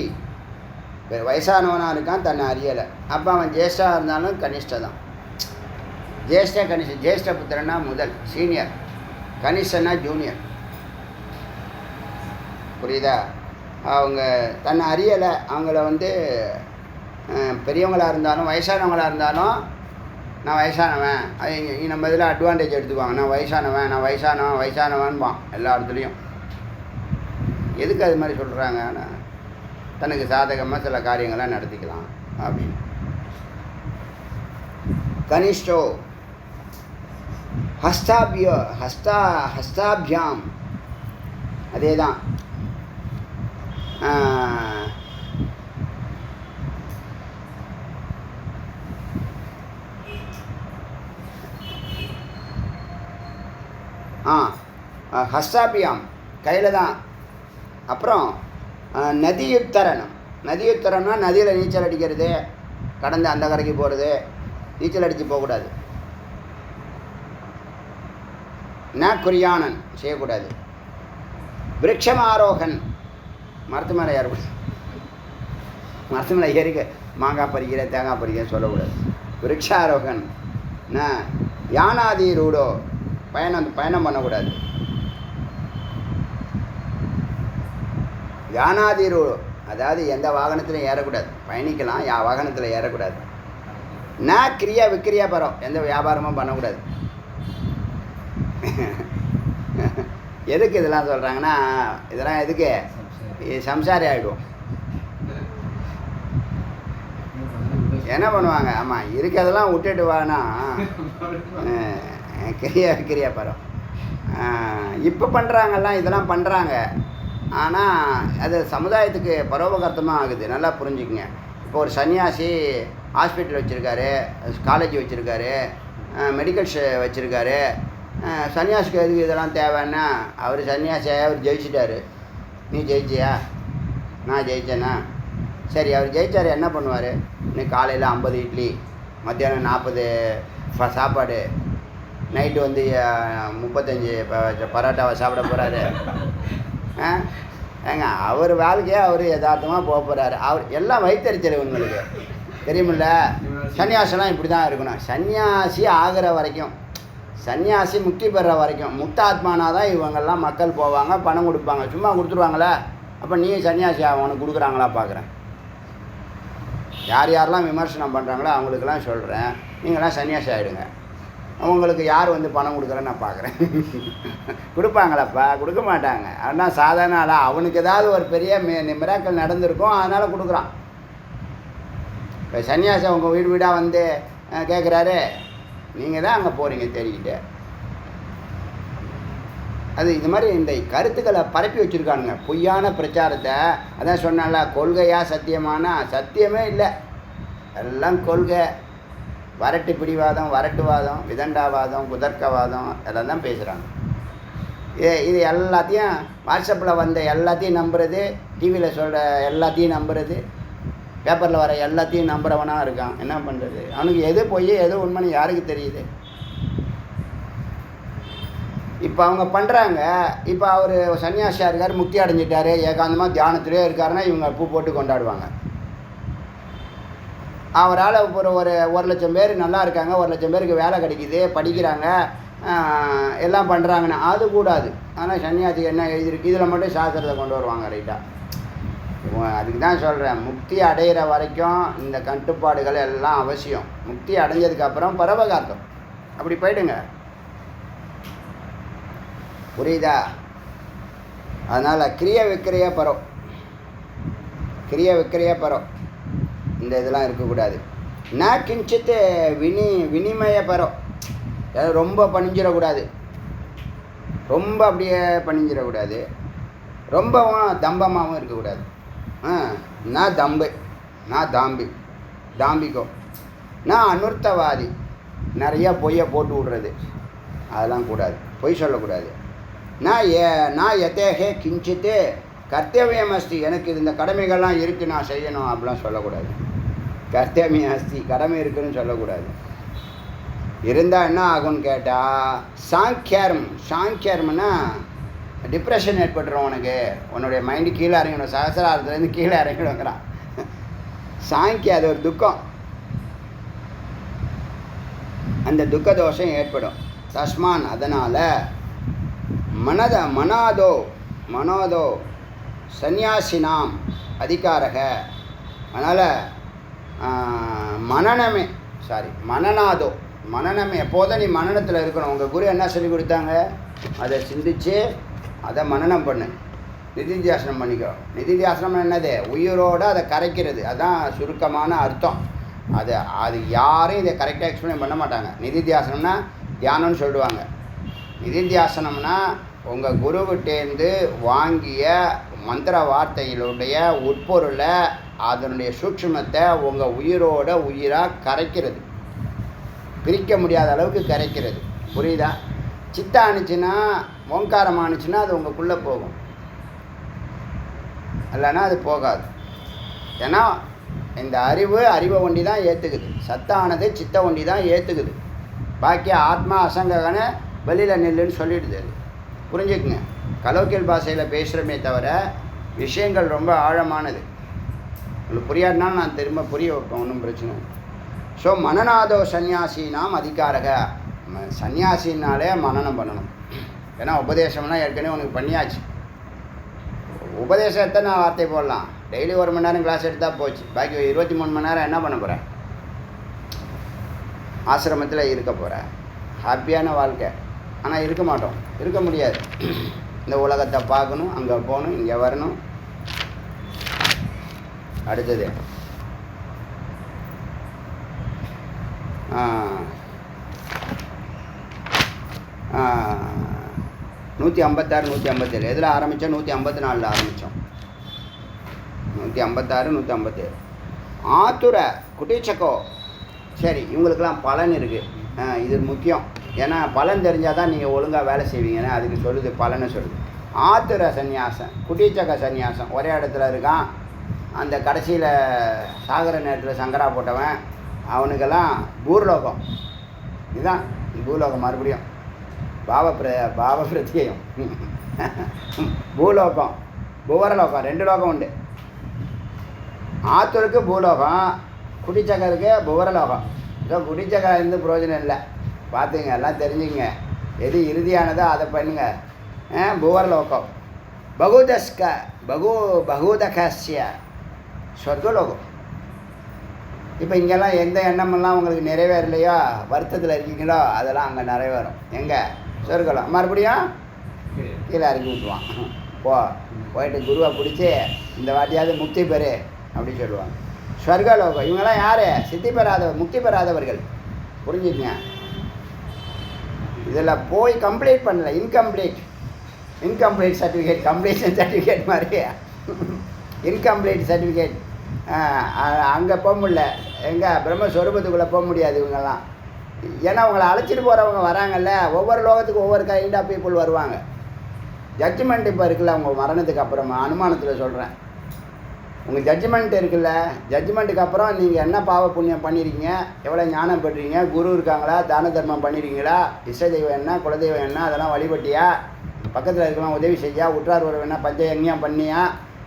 வயசானவனாக இருக்கான், தன்னை அறியலை. அப்போ அவன் ஜேஷ்டாக இருந்தாலும் கனிஷ்ட தான். ஜேஷ்ட கனிஷ்ட. ஜேஷ்ட புத்திரன்னா முதல் சீனியர், கனிஷ்டனா ஜூனியர். புரியுதா? அவங்க தன்னை அறியலை. அவங்கள வந்து பெரியவங்களாக இருந்தாலும் வயசானவங்களாக இருந்தாலும் நான் வயசானவன், அது நம்ம இதில் அட்வான்டேஜ் எடுத்துக்குவாங்க. நான் வயசானவன் வயசானவன்பான் எல்லா இடத்துலையும். எதுக்கு அது மாதிரி சொல்கிறாங்க? தனக்கு சாதகமாக சில காரியங்கள்லாம் நடத்திக்கலாம் அப்படின்னு. கனிஷ்டோ ஹஸ்தாபியாம் அதே தான். ஹஸ்தாபியாம் கையில் தான். அப்புறம் நதியுத்தரணம். நதியுத்தரம்னா நதியில் நீச்சல் அடிக்கிறது, கடந்து அந்த கரைக்கு போகிறது. நீச்சல் அடித்து போகக்கூடாது. குறியானன் செய்யக்கூடாது. விருட்சம் ஆரோகன், மரத்து மேலே ஏறக்கூடாது. மரத்து மேலே ஏறிக்க மாங்காய் பறிக்கிற தேங்காய் பறிக்கிற சொல்லக்கூடாது. விருட்சாரோகன். யானாதி ரூடோ, பயணம் பண்ணக்கூடாது. யானாதி ரூடோ அதாவது எந்த வாகனத்திலையும் ஏறக்கூடாது. பயணிக்கலாம், வாகனத்தில் ஏறக்கூடாது. கிரியா விக்கிரியா பரம், எந்த வியாபாரமும் பண்ணக்கூடாது. எதுக்கு இதெல்லாம் சொல்கிறாங்கன்னா, இதெல்லாம் எதுக்கு? சம்சாரி ஆகிடுவோம். என்ன பண்ணுவாங்க? ஆமாம், இருக்கிறதெல்லாம் விட்டுட்டு வானா கிரியா பரம். இப்போ பண்ணுறாங்கல்லாம், இதெல்லாம் பண்ணுறாங்க. ஆனால் அது சமுதாயத்துக்கு பரோபகார்த்தமாக ஆகுது. நல்லா புரிஞ்சுக்குங்க. இப்போ ஒரு சன்னியாசி ஹாஸ்பிட்டல் வச்சுருக்காரு, காலேஜ் வச்சுருக்காரு, மெடிக்கல் வச்சுருக்காரு. சன்னியாசிக்கு எதுக்கு இதெல்லாம் தேவைன்னா, அவர் சன்னியாசியாக அவர் ஜெயிச்சிட்டாரு. நீ ஜெயிச்சியா? நான் ஜெயிச்சேன்னா சரி. அவர் ஜெயிச்சார், என்ன பண்ணுவார்? இன்னைக்கு காலையில் 50 இட்லி, மத்தியானம் 40 சாப்பாடு, நைட்டு வந்து 35 பரோட்டாவை சாப்பிட போகிறாரு. ஏங்க, அவர் வாழ்க்கையே அவர் யதார்த்தமாக போக போகிறாரு. அவர் எல்லாம் வைத்தறிச்சல் உங்களுக்கு தெரியுமில்ல? சன்னியாசெல்லாம் இப்படி தான் இருக்கணும். சன்னியாசி ஆகிற வரைக்கும், சன்னியாசி முக்தி பெற வரைக்கும், முக்தாத்மானா தான் இவங்கெல்லாம் மக்கள் போவாங்க, பணம் கொடுப்பாங்க. சும்மா கொடுத்துருவாங்களே? அப்போ நீ சன்னியாசி அவனுக்கு கொடுக்குறாங்களா பார்க்குறேன். யார் யாரெல்லாம் விமர்சனம் பண்ணுறாங்களோ அவங்களுக்கெல்லாம் சொல்கிறேன், நீங்களாம் சன்னியாசி ஆகிடுங்க. அவங்களுக்கு யார் வந்து பணம் கொடுக்குறேன்னு நான் பார்க்குறேன். கொடுப்பாங்களாப்பா? கொடுக்க மாட்டாங்க. ஆனால் சாதாரண ஆளாக அவனுக்கு ஏதாவது ஒரு பெரிய மிராக்கள் நடந்திருக்கும், அதனால் கொடுக்குறான். இப்போ சன்னியாசி அவங்க வீடு வீடாக வந்து கேட்குறாரு, நீங்கள் தான் அங்கே போகிறீங்க தேடிக்கிட்டு. அது இது மாதிரி இந்த கருத்துக்களை பரப்பி வச்சுருக்கானுங்க, பொய்யான பிரச்சாரத்தை. அதான் சொன்னால, கொள்கையாக சத்தியமானா சத்தியமே இல்லை, எல்லாம் கொள்கை. வரட்டு பிடிவாதம், வரட்டுவாதம், விதண்டாவாதம், குதர்க்கவாதம் எல்லாம் தான் பேசுகிறாங்க. இது எல்லாத்தையும் வாட்ஸ்அப்பில் வந்த எல்லாத்தையும் நம்புறது, டிவியில் சொல்கிற எல்லாத்தையும் நம்புறது, பேப்பரில் வர எல்லாத்தையும் நம்புறவனாக இருக்கான். என்ன பண்ணுறது? அவனுக்கு எது பொய் எது உண்மைன்னு யாருக்கு தெரியுது? இப்போ அவங்க பண்ணுறாங்க. இப்போ அவர் சன்னியாசியாக இருக்கார், முக்தி அடைஞ்சிட்டாரு, ஏகாந்தமாக தியானத்திலே இருக்காருன்னா இவங்க பூ போட்டு கொண்டாடுவாங்க. அவரால் இப்போ ஒரு 1,00,000 பேர் நல்லா இருக்காங்க, 1,00,000 பேருக்கு வேலை கிடைக்கிது, படிக்கிறாங்க, எல்லாம் பண்ணுறாங்கன்னு அது கூடாது. ஆனால் சன்னியாசி என்ன எழுதிருக்கு? இதில் மட்டும் சாஸ்திரத்தை கொண்டு வருவாங்க. ரைட்டாக. அதுக்கு தான் சொல்கிறேன், முக்தி அடைகிற வரைக்கும் இந்த கட்டுப்பாடுகள் எல்லாம் அவசியம். முக்தி அடைஞ்சதுக்கப்புறம் பரவகார்த்தம் அப்படி போயிடுங்க. புரியுதா? அதனால் கிரிய விக்கிரிய பரம், கிரிய விக்கிரிய பரம் இந்த இதெல்லாம் இருக்கக்கூடாது. கிஞ்சித்து வினிமய பரம், ரொம்ப பணிஞ்சிடக்கூடாது, ரொம்ப அப்படியே பணிஞ்சிடக்கூடாது, ரொம்பவும் தம்பமாகவும் இருக்கக்கூடாது. தாம்பிகம், அனுர்த்தவாதி, நிறையா பொய்யை போட்டு விடுறது, அதெல்லாம் கூடாது. பொய் சொல்லக்கூடாது. நான் எத்தேகே கிஞ்சித்து கர்த்தவியம் அஸ்தி, எனக்கு இந்த கடமைகள்லாம் இருக்குது, நான் செய்யணும் அப்படிலாம் சொல்லக்கூடாது. கர்த்தவியம் அஸ்தி, கடமை இருக்குதுன்னு சொல்லக்கூடாது. இருந்தால் என்ன ஆகும்னு கேட்டால் சாங்கியர்ம்னா டிப்ரெஷன் ஏற்பட்டுரும். உனக்கு உன்னுடைய மைண்டு கீழே இறங்கணும், சகசிராரத்துலேருந்து கீழே இறங்கிடுங்கிறான். சாங்கிய அது ஒரு துக்கம், அந்த துக்க தோஷம் ஏற்படும். தஸ்மான் அதனால் மனோதோ சந்நியாசினாம் அதிகாரக. அதனால் மனநமே எப்போதும் நீ மனனத்தில் இருக்கணும். உங்கள் குரு என்ன சொல்லி கொடுத்தாங்க அதை சிந்திச்சு அதை மனனம் பண்ணு. நிதித்தியாசனம் பண்ணிக்கோ. நிதித்தியாசனம் என்னது? உயிரோடு அதை கரைக்கிறது. அதுதான் சுருக்கமான அர்த்தம். அது யாரும் இதை கரெக்டாக எக்ஸ்பிளைன் பண்ண மாட்டாங்க. நிதித்தியாசனம்னா தியானம்னு சொல்லுவாங்க. நிதித்தியாசனம்னா உங்கள் குருவிட்டேருந்து வாங்கிய மந்திர வார்த்தைகளுடைய உட்பொருளை அதனுடைய சூட்சுமத்தை உங்கள் உயிரோட உயிராக கரைக்கிறது, பிரிக்க முடியாத அளவுக்கு கரைக்கிறது. புரியுதா? சித்தா ஆணுச்சுன்னா, ஓங்காரம் ஆணுச்சுன்னா அது உங்களுக்குள்ளே போகும், இல்லைன்னா அது போகாது. ஏன்னா இந்த அறிவை ஒண்டி தான் ஏற்றுக்குது. சத்தானது சித்த ஒண்டி தான் ஏற்றுக்குது. பாக்கி ஆத்மா அசங்ககன வெளியில் நில்லுன்னு சொல்லிடுது. அது புரிஞ்சுக்குங்க. கலோக்கியல் பாஷையில் பேசுகிறமே தவிர விஷயங்கள் ரொம்ப ஆழமானது. உங்களுக்கு புரியாதுனாலும் நான் திரும்ப புரிய வைப்பேன், ஒன்றும் பிரச்சனை இல்லை. ஸோ மனநாதோ சன்னியாசினாம் அதிகாரக. சன்னியாசினாலே மனனம் பண்ணணும். ஏன்னா உபதேசம்லாம் ஏற்கனவே உனக்கு பண்ணியாச்சு. உபதேசம் எத்தனை வார்த்தை போடலாம்? டெய்லி 1 மணி நேரம் கிளாஸ் எடுத்தால் போச்சு. பாக்கி 23 மணி நேரம் என்ன பண்ண போகிறேன்? ஆசிரமத்தில் இருக்க போகிறேன். ஹாப்பியான வாழ்க்கை. ஆனால் இருக்க மாட்டோம், இருக்க முடியாது. இந்த உலகத்தை பார்க்கணும், அங்கே போகணும், இங்கே வரணும். அடுத்தது 156 157 எதில் ஆரம்பித்தோம்? 154 ஆரம்பித்தோம். 156 157 ஆத்துர குட்டிச்சக்கோ. சரி, இவங்களுக்கெல்லாம் பலன் இருக்குது. இது முக்கியம். ஏன்னா பலன் தெரிஞ்சால் தான் நீங்கள் ஒழுங்காக வேலை செய்வீங்கன்னா அதுக்கு சொல்லுது, பலனை சொல்லுது. ஆத்துர சந்நியாசம், குட்டிச்சக்க சந்நியாசம் ஒரே இடத்துல இருக்கான். அந்த கடைசியில் சாகர நேரத்தில் சங்கரா போட்டவன், அவனுக்கெல்லாம் பூர்லோகம். இதுதான் பூலோகம். மறுபடியும் பாவ பிரத்யம். பூலோகம் புவரலோகம் 2 லோகம் உண்டு. ஆத்தூருக்கு பூலோகம், குடிச்சக்கருக்கு புவரலோகம். ஸோ குடிச்சக்கா இருந்து பிரயோஜனம் இல்லை. பார்த்துங்க, எல்லாம் தெரிஞ்சுங்க. எது இறுதியானதோ அதை பண்ணுங்க. புவரலோகம் பகுதகஸ்ய சொர்க்கலோகம். இப்போ இங்கெல்லாம் எந்த எண்ணமெல்லாம் உங்களுக்கு நிறைவேறலையோ, வருத்தத்தில் இருக்கீங்களோ, அதெல்லாம் அங்கே நிறைவேறும். எங்கே? சொர்க்கலம். மறுபடியும் கீழே இறக்கி விட்டுருவான். போயிட்டு குருவை பிடிச்சி இந்த வாட்டியாவது முக்தி பெறு அப்படி சொல்லுவாங்க. ஸ்வர்கலோகம். இவங்கெல்லாம் யார்? சித்தி பெறாதவர், முக்தி பெறாதவர்கள். புரிஞ்சுக்கங்க. இதில் போய் கம்ப்ளீட் பண்ணல, இன்கம்ப்ளீட் சர்டிஃபிகேட், கம்ப்ளீஷன் சர்டிஃபிகேட் மாதிரி இன்கம்ப்ளீட் சர்டிஃபிகேட். அங்கே போக முடியல. எங்கே? பிரம்மஸ்வரூபத்துக்குள்ளே போக முடியாது இவங்கெல்லாம். ஏன்னா அவங்கள அழைச்சிட்டு போகிறவங்க வராங்கல்ல, ஒவ்வொரு லோகத்துக்கும் ஒவ்வொரு கைண்ட் ஆஃப் பீப்புள் வருவாங்க. ஜட்ஜ்மெண்ட் இப்போ இருக்குல்ல, உங்கள் மரணத்துக்கு அப்புறமா, அனுமானத்தில் சொல்கிறேன். உங்கள் ஜட்ஜ்மெண்ட் இருக்குல்ல, ஜட்ஜ்மெண்ட்டுக்கு அப்புறம் நீங்கள் என்ன பாவ புண்ணியம் பண்ணியிருக்கீங்க, எவ்வளோ ஞானம் பெற்றீங்க, குரு இருக்காங்களா, தான தர்மம் பண்ணியிருக்கீங்களா, இஷ்ட தெய்வம் என்ன, குலதெய்வம் என்ன, அதெல்லாம் வழிபட்டியா, பக்கத்தில் இருக்கலாம் உதவி செய்யா, உற்றார் உறவு என்ன, பஞ்சயஜ்ஞம் பண்ணியா,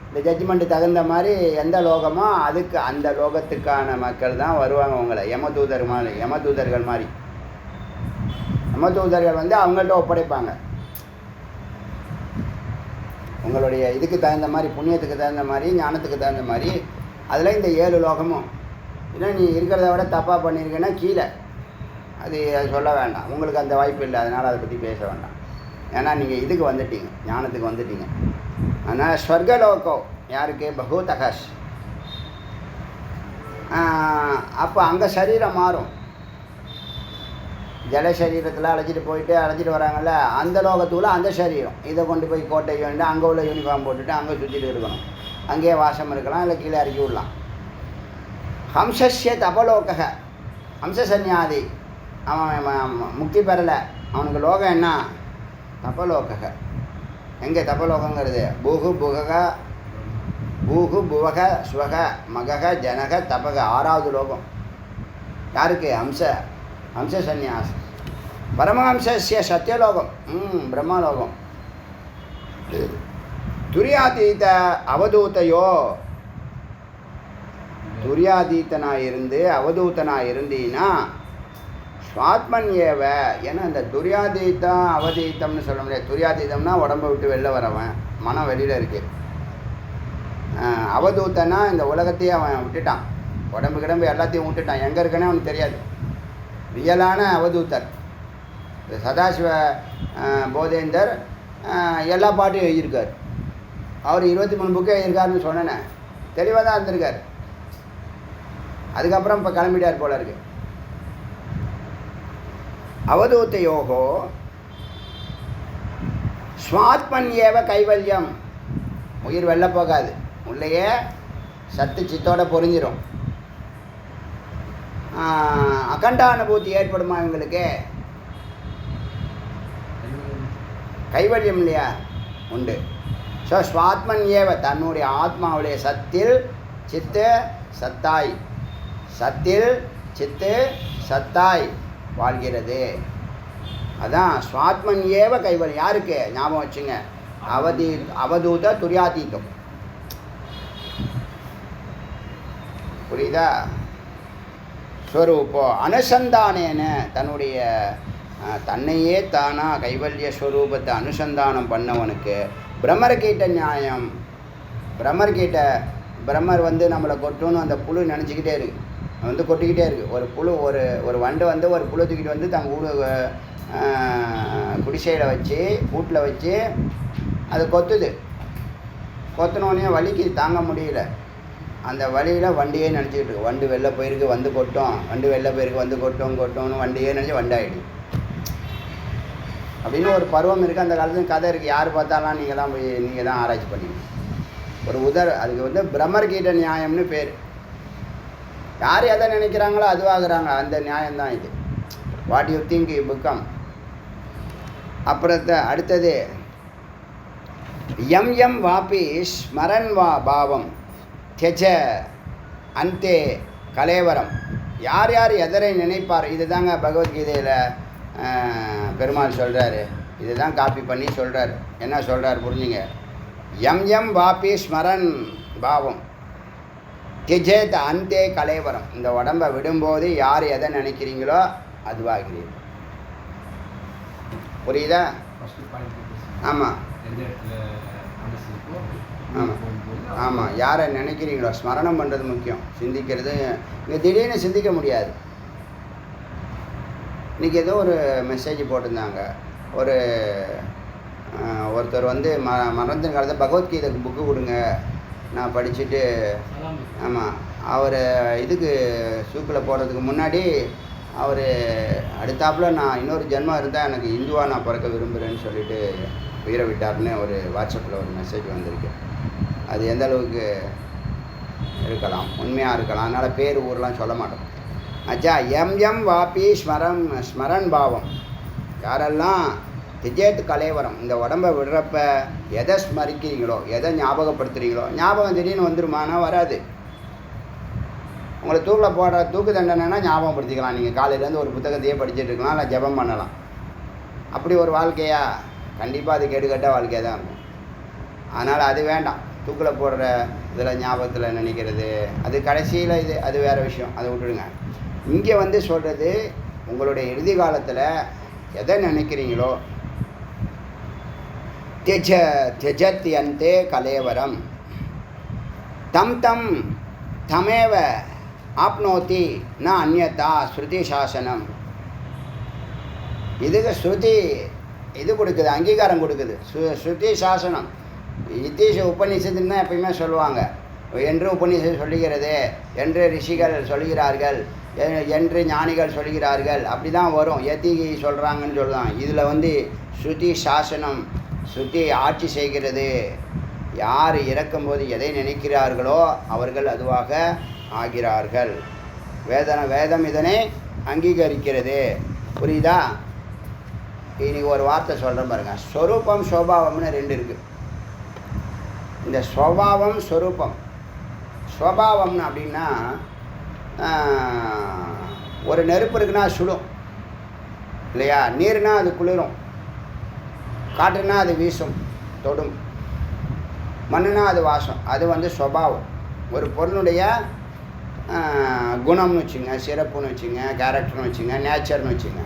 இந்த ஜட்ஜ்மெண்ட்டு தகுந்த மாதிரி எந்த லோகமோ அதுக்கு அந்த லோகத்துக்கான மக்கள் தான் வருவாங்க. உங்களை யமதூதர்கள் மாதிரி யமதூதர்கள் வந்து அவங்கள்ட்ட ஒப்படைப்பாங்க. உங்களுடைய இதுக்கு தகுந்த மாதிரி, புண்ணியத்துக்கு தகுந்த மாதிரி, ஞானத்துக்கு தகுந்த மாதிரி. அதில் இந்த 7 லோகமும். ஏன்னா நீ இருக்கிறத விட தப்பாக பண்ணியிருக்கேன்னா கீழே, அது சொல்ல வேண்டாம். உங்களுக்கு அந்த வாய்ப்பு இல்லை, அதனால் அதை பற்றி பேச வேண்டாம். ஏன்னா நீங்கள் இதுக்கு வந்துட்டீங்க, ஞானத்துக்கு வந்துட்டீங்க. ஆனால் ஸ்வர்கலோகம் யாருக்கு? பகுதகஸ். அப்போ அங்கே சரீரம் மாறும். ஜல சரீரத்தில் அழைச்சிட்டு வராங்கல்ல, அந்த லோகத்துக்குள்ள அந்த சரீரம் இதை கொண்டு போய் கோட்டை வேண்டு அங்கே உள்ள யூனிஃபார்ம் போட்டுட்டு அங்கே சுற்றிட்டு இருக்கணும். அங்கேயே வாசம் இருக்கலாம், இல்லை கீழே இறக்கி விடலாம். ஹம்சஸ்ய தபலோக. ஹம்ச சன்னியாதி அவன் முக்தி பெறலை, அவனுக்கு லோகம் என்ன? தபலோக. எங்கே தபலோகங்கிறது? பூகு புவக ஸ்வக மகக ஜனக தபக. 6வது லோகம் யாருக்கு? ஹம்ச சந்நியாசம். பரமஹம்சஸ்ய சத்தியலோகம், பிரம்மலோகம். துரியாதீத அவதூதையோ துரியாதீத்தனாக இருந்து அவதூத்தனாக இருந்தீன்னா ஸ்வாத்மன் ஏவ. ஏன்னா இந்த துரியாதீத்தம் அவதீத்தம்னு சொல்ல முடியாது. துரியாதீத்தம்னா உடம்பை விட்டு வெளில வரவன், மனம் வெளியில் இருக்குது. அவதூத்தனா இந்த உலகத்தையே அவன் விட்டுட்டான், உடம்பு கிடம்பு எல்லாத்தையும் விட்டுட்டான், எங்கே இருக்குன்னு அவனுக்கு தெரியாது. ரியலான அவதூத்தர் சதாசிவ போதேந்தர் எல்லா பாட்டையும் எழுதியிருக்கார். அவர் 23 புக்கு எழுதியிருக்காருன்னு சொன்னேனே, தெளிவாக தான் இருந்திருக்கார். அதுக்கப்புறம் இப்போ கிளம்பிட்டார் போல இருக்கு. அவதூத்த யோகோ ஸ்வாத்மன் ஏவ கைவல்யம். உயிர் வெளில போகாது, உள்ளேயே சத்து சித்தோட பொறிஞ்சிடும். அகண்டானுபூதி ஏற்படுமா இவங்களுக்கு? கைவல்யம் இல்லையா? உண்டு. ஸோ ஸ்வாத்மன் ஏவ, தன்னுடைய ஆத்மாவுடைய சத்தில் சித்து சத்தாய், சத்தில் சித்து சத்தாய் வாழ்கிறது. அதான் ஸ்வாத்மன் ஏவ கைவல்யம். யாருக்கு ஞாபகம் வச்சுங்க? அவதூத துரியாதீதம். புரியுதா? ஸ்வரூப்போ அனுசந்தானேன, தன்னுடைய தன்னையே தானாக கைவல்ய ஸ்வரூபத்தை அனுசந்தானம் பண்ணவனுக்கு பிரம்மர்கிட்ட நியாயம். பிரம்மர்கிட்ட பிரம்மர் வந்து நம்மளை கொட்டணும்னு அந்த புழு நினச்சிக்கிட்டே இருக்குது, வந்து கொட்டிக்கிட்டே இருக்குது. ஒரு புழு ஒரு வண்டு வந்து ஒரு புழு தூக்கிட்டு வந்து தங்க வீடு குடிசையில் வச்சு வீட்டில் வச்சு அது கொத்துது. கொத்தினோடனே வலிக்கு தாங்க முடியல. அந்த வழியில் வண்டியே நினச்சிக்கிட்டு இருக்கு. வண்டு வெளில போயிருக்கு வந்து கொட்டும், வண்டு வெளில போயிருக்கு வந்து கொட்டோன்னு வண்டியே நினச்சி வண்டாயிடுது அப்படின்னு ஒரு பருவம் இருக்குது. அந்த காலத்துல கதை இருக்குது. யார் பார்த்தாலும் நீங்கள் தான் ஆராய்ச்சி பண்ணிக்கணும். ஒரு அதுக்கு வந்து பிரம்மர்கீட்ட நியாயம்னு பேர். யார் எதை நினைக்கிறாங்களோ அதுவாகிறாங்க, அந்த நியாயம்தான் இது. What you think you become. அப்புறத்தை அடுத்தது எம் வாபி ஸ்மரன் பாவம் தியஜ அந்தே கலேவரம். யார் யார் எதரை நினைப்பார், இது தாங்க பகவத்கீதையில் பெருமாள் சொல்கிறாரு. இது தான் காப்பி பண்ணி சொல்கிறார். என்ன சொல்கிறார் புரிஞ்சுங்க. எம் வாபி ஸ்மரன் பாவம் தியஜேத் அந்தே கலேவரம். இந்த உடம்பை விடும்போது யார் எதை நினைக்கிறீங்களோ அதுவாகிறீர்கள். புரியுதா? ஆமாம் ஆமாம் ஆமாம். யாரை நினைக்கிறீங்களோ ஸ்மரணம் பண்ணுறது முக்கியம். சிந்திக்கிறது இங்கே திடீர்னு சிந்திக்க முடியாது. இன்றைக்கி ஏதோ ஒரு மெசேஜ் போட்டிருந்தாங்க. ஒருத்தர் வந்து மரணத்தின் காலத்தை பகவத்கீதைக்கு புக்கு கொடுங்க, நான் படிச்சுட்டு. ஆமாம், அவர் இதுக்கு சூக்கில் போடுறதுக்கு முன்னாடி அவர் அடுத்தாப்பில் நான் இன்னொரு ஜென்மம் இருந்தால் எனக்கு இந்துவாக நான் பிறக்க விரும்புகிறேன்னு சொல்லிட்டு உயிரை விட்டார்னு ஒரு வாட்ஸ்அப்பில் ஒரு மெசேஜ் வந்திருக்கு. அது எந்த அளவுக்கு இருக்கலாம், உண்மையாக இருக்கலாம். அதனால் பேர் ஊரெலாம் சொல்ல மாட்டோம். அச்சா எம் வாபி ஸ்மரன் பாவம். யாரெல்லாம் திஜேத் கலேவரம், இந்த உடம்பை விடுறப்ப எதை ஸ்மரிக்கிறீங்களோ, எதை ஞாபகப்படுத்துகிறீங்களோ. ஞாபகம் திடீர்னு வந்துருமானா வராது. உங்களை தூக்கில் போடுற தூக்கு தண்டனைனா ஞாபகப்படுத்திக்கலாம். நீங்கள் காலையிலேருந்து ஒரு புத்தகத்தையே படிச்சுட்டு இருக்கலாம், இல்லை ஜெபம் பண்ணலாம். அப்படி ஒரு வாழ்க்கையா? கண்டிப்பாக அது கெடுகட்ட வாழ்க்கையாக தான் இருக்கும். அதனால் அது வேண்டாம். தூக்கில் போடுற இதில் ஞாபகத்தில் நினைக்கிறது அது கடைசியில் இது அது வேறு விஷயம், அதை விட்டுடுங்க. இங்கே வந்து சொல்கிறது, உங்களுடைய இறுதி காலத்தில் எதை நினைக்கிறீங்களோ தியஜத்யந்தே கலேவரம் தமேவ ஆப்னோதி ந அந்யதா ஸ்ருதி சாசனம். இதுக்கு ஸ்ருதி இது கொடுக்குது, அங்கீகாரம் கொடுக்குது. ஸ்ருதி சாசனம். இத்தீஷ உபநிஷத்துன்னு தான் எப்பயுமே சொல்லுவாங்க. என்று உபநிஷத்து சொல்லுகிறது, என்று ரிஷிகள் சொல்கிறார்கள், என்று ஞானிகள் சொல்கிறார்கள், அப்படி தான் வரும். எத்தி சொல்கிறாங்கன்னு சொல்லுவாங்க. இதில் வந்து ஸ்ருதி சாசனம், ஸ்ருதி ஆட்சி செய்கிறது. யார் இறக்கும்போது எதை நினைக்கிறார்களோ அவர்கள் அதுவாக ஆகிறார்கள். வேதம் இதனை அங்கீகரிக்கிறது. புரியுதா? இன்றைக்கி ஒரு வார்த்தை சொல்கிறேன் பாருங்க. ஸ்வரூபம் ஸ்வபாவம்னு ரெண்டு இருக்குது. இந்த ஸ்வபாவம் ஸ்வரூபம். ஸ்வபாவம்னு அப்படின்னா ஒரு நெருப்பு இருக்குன்னா சுடும் இல்லையா? நீர்னா அது குளிரும், காற்றுனா அது வீசும் தொடும், மண்ணுனா அது வாசம். அது வந்து ஸ்வபாவம். ஒரு பொருளுடைய குணம்னு வச்சுங்க, சிறப்புன்னு வச்சுங்க, கேரக்டர்னு வச்சுங்க, நேச்சர்னு வச்சுங்க.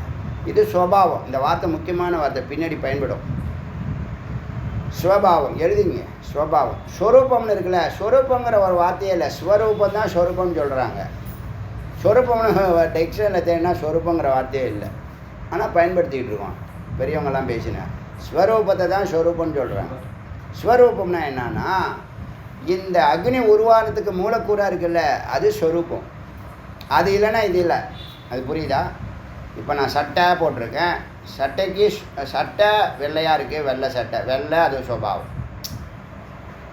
இது ஸ்வபாவம். இந்த வார்த்தை முக்கியமான வார்த்தை, பின்னாடி பயன்படும். ஸ்வபாவம் எழுதிங்க. ஸ்வபாவம். ஸ்வரூபம்னு இருக்குல்ல, ஸ்வரூபங்கிற ஒரு வார்த்தையே இல்லை, ஸ்வரூபம் தான் ஸ்வரூபம்னு சொல்கிறாங்க. ஸ்வரூபம்னு டெக்ஸ்டைலில் தேடினா ஸ்வரூபங்கிற வார்த்தையே இல்லை, ஆனால் பயன்படுத்திக்கிட்டு இருக்கோம். பெரியவங்கெல்லாம் பேசினேன், ஸ்வரூபத்தை தான் ஸ்வரூபம்னு சொல்கிறாங்க. ஸ்வரூபம்னா என்னன்னா, இந்த அக்னி உருவானத்துக்கு மூலக்கூறாக இருக்குல்ல, அது ஸ்வரூபம். அது இல்லைன்னா இது இல்லை. அது புரியுதா? இப்போ நான் சட்டை போட்டிருக்கேன், சட்டைக்கு சட்டை வெள்ளையாக இருக்குது, வெள்ளை சட்டை, வெள்ளை அது சுபாவம்.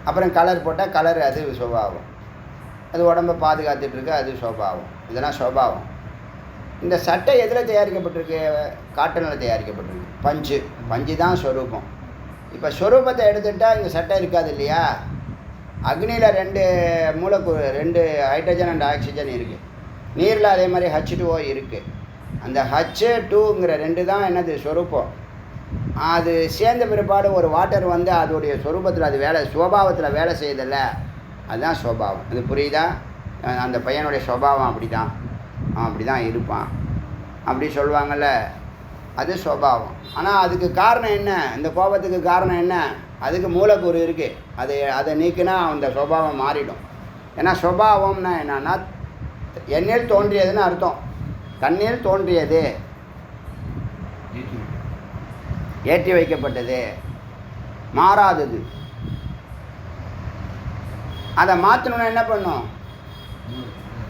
அப்புறம் கலர் போட்டால் கலர், அது சுபாவம். அது உடம்பை பாதுகாத்துட்ருக்கு, அது சுபாவம். இதெல்லாம் சுபாவம். இந்த சட்டை எதில் தயாரிக்கப்பட்டிருக்கு? காட்டனில் தயாரிக்கப்பட்டிருக்கு. பஞ்சு தான் ஸ்வரூபம். இப்போ ஸ்வரூபத்தை எடுத்துட்டால் இங்கே சட்டை இருக்காது இல்லையா? அக்னியில் 2 மூலக்கூறு, 2 ஹைட்ரஜன் அண்ட் ஆக்சிஜன் இருக்குது. நீரில் அதே மாதிரி H2O இருக்குது. அந்த H2ங்கிற 2 தான் என்னது? ஸ்வரூபம். அது சேர்ந்த பிற்பாடு ஒரு வாட்டர் வந்து அதோடைய ஸ்வரூபத்தில் அது வேலை, சுபாவத்தில் வேலை செய்யுதில்ல, அதுதான் சுபாவம். இது புரியுதா? அந்த பையனுடைய சுபாவம் அப்படி தான், அப்படி தான் இருப்பான், அப்படி சொல்லுவாங்கள்ல, அது சுபாவம். ஆனால் அதுக்கு காரணம் என்ன? இந்த கோபத்துக்கு காரணம் என்ன? அதுக்கு மூலக்கூறு இருக்குது. அதை நீக்கினா அந்த சுபாவம் மாறிடும். ஏன்னா சுபாவம்னா என்னன்னா, எண்ணில் தோன்றியதுன்னு அர்த்தம். தண்ணீர் தோன்றியது, ஏற்றி வைக்கப்பட்டது, மாறாதது. அதை மாற்றணுன்னா என்ன பண்ணும்?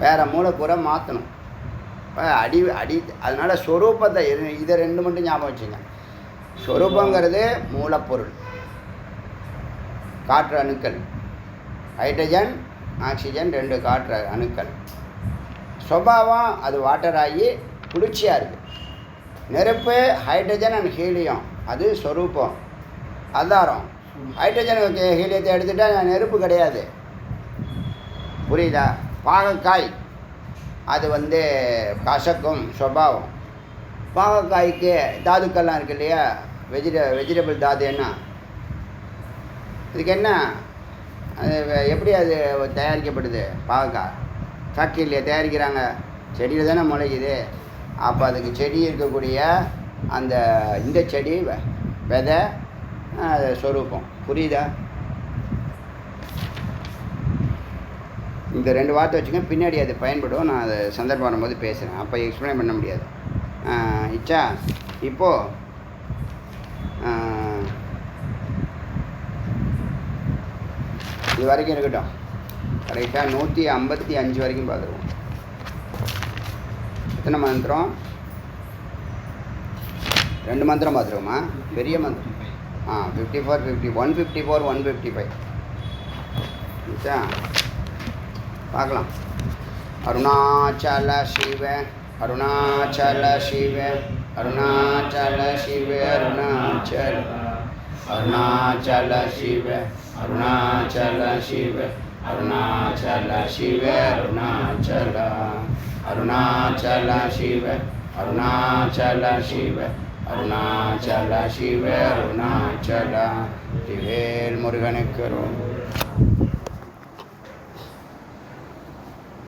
வேறு மூலக்கூறை மாற்றணும். அடி அதனால் ஸ்வரூபத்தை இதை 2 மட்டும் ஞாபகம் வச்சுங்க. ஸ்வரூபங்கிறது மூலப்பொருள், காற்று அணுக்கள், ஹைட்ரஜன் ஆக்சிஜன் 2 காற்று அணுக்கள். சுபாவம் அது வாட்டர் ஆகி குளிர்ச்சியாக இருக்குது. நெருப்பு ஹைட்ரஜன் அண்ட் ஹீலியம், அது ஸ்வரூபம், ஆதாரம். ஹைட்ரஜன் ஹீலியத்தை எடுத்துட்டால் நெருப்பு கிடையாது. புரியுதா? பாகக்காய் அது வந்து கசக்கும், சுபாவம். பாகக்காய்க்கு தாதுக்கள்லாம் இருக்கு இல்லையா? வெஜிடபிள் தாது என்ன? இதுக்கு என்ன, அது எப்படி அது தயாரிக்கப்படுது? பாகக்காய் ஃபேக்ட்ரியில் தயாரிக்கிறாங்க, செடியில் தானே முளைக்குது. அப்போ அதுக்கு செடி இருக்கக்கூடிய அந்த இந்த செடி விதை ஸ்வரூபம். புரியுதா? இந்த 2 வார்த்தை வச்சுங்க, பின்னாடி அது பயன்படும். நான் அதை சந்தர்ப்பம் வரும்போது பேசுகிறேன், அப்போ எக்ஸ்பிளைன் பண்ண முடியாது. இச்சா இப்போது இது வரைக்கும் இருக்கட்டும். கரெக்டாக 155 வரைக்கும் பார்த்துருவோம். எத்தனை மந்திரம்? 2 மந்திரம் பார்த்துருவோமா? பெரிய மந்திரம் 54, 50, 154, 155. சரிச்சா? பார்க்கலாம். அருணாச்சல சிவ, அருணாச்சல சிவ, அருணாச்சல சிவ, அருணாச்சல, அருணாச்சல சிவ, அருணாச்சல சிவ, அருணாச்சல சிவ, அருணாச்சல, அருணாச்சல சிவ, அருணாச்சல சிவ, அருணாச்சல சிவ, அருணாச்சல. திவேல் முருகனுக்கு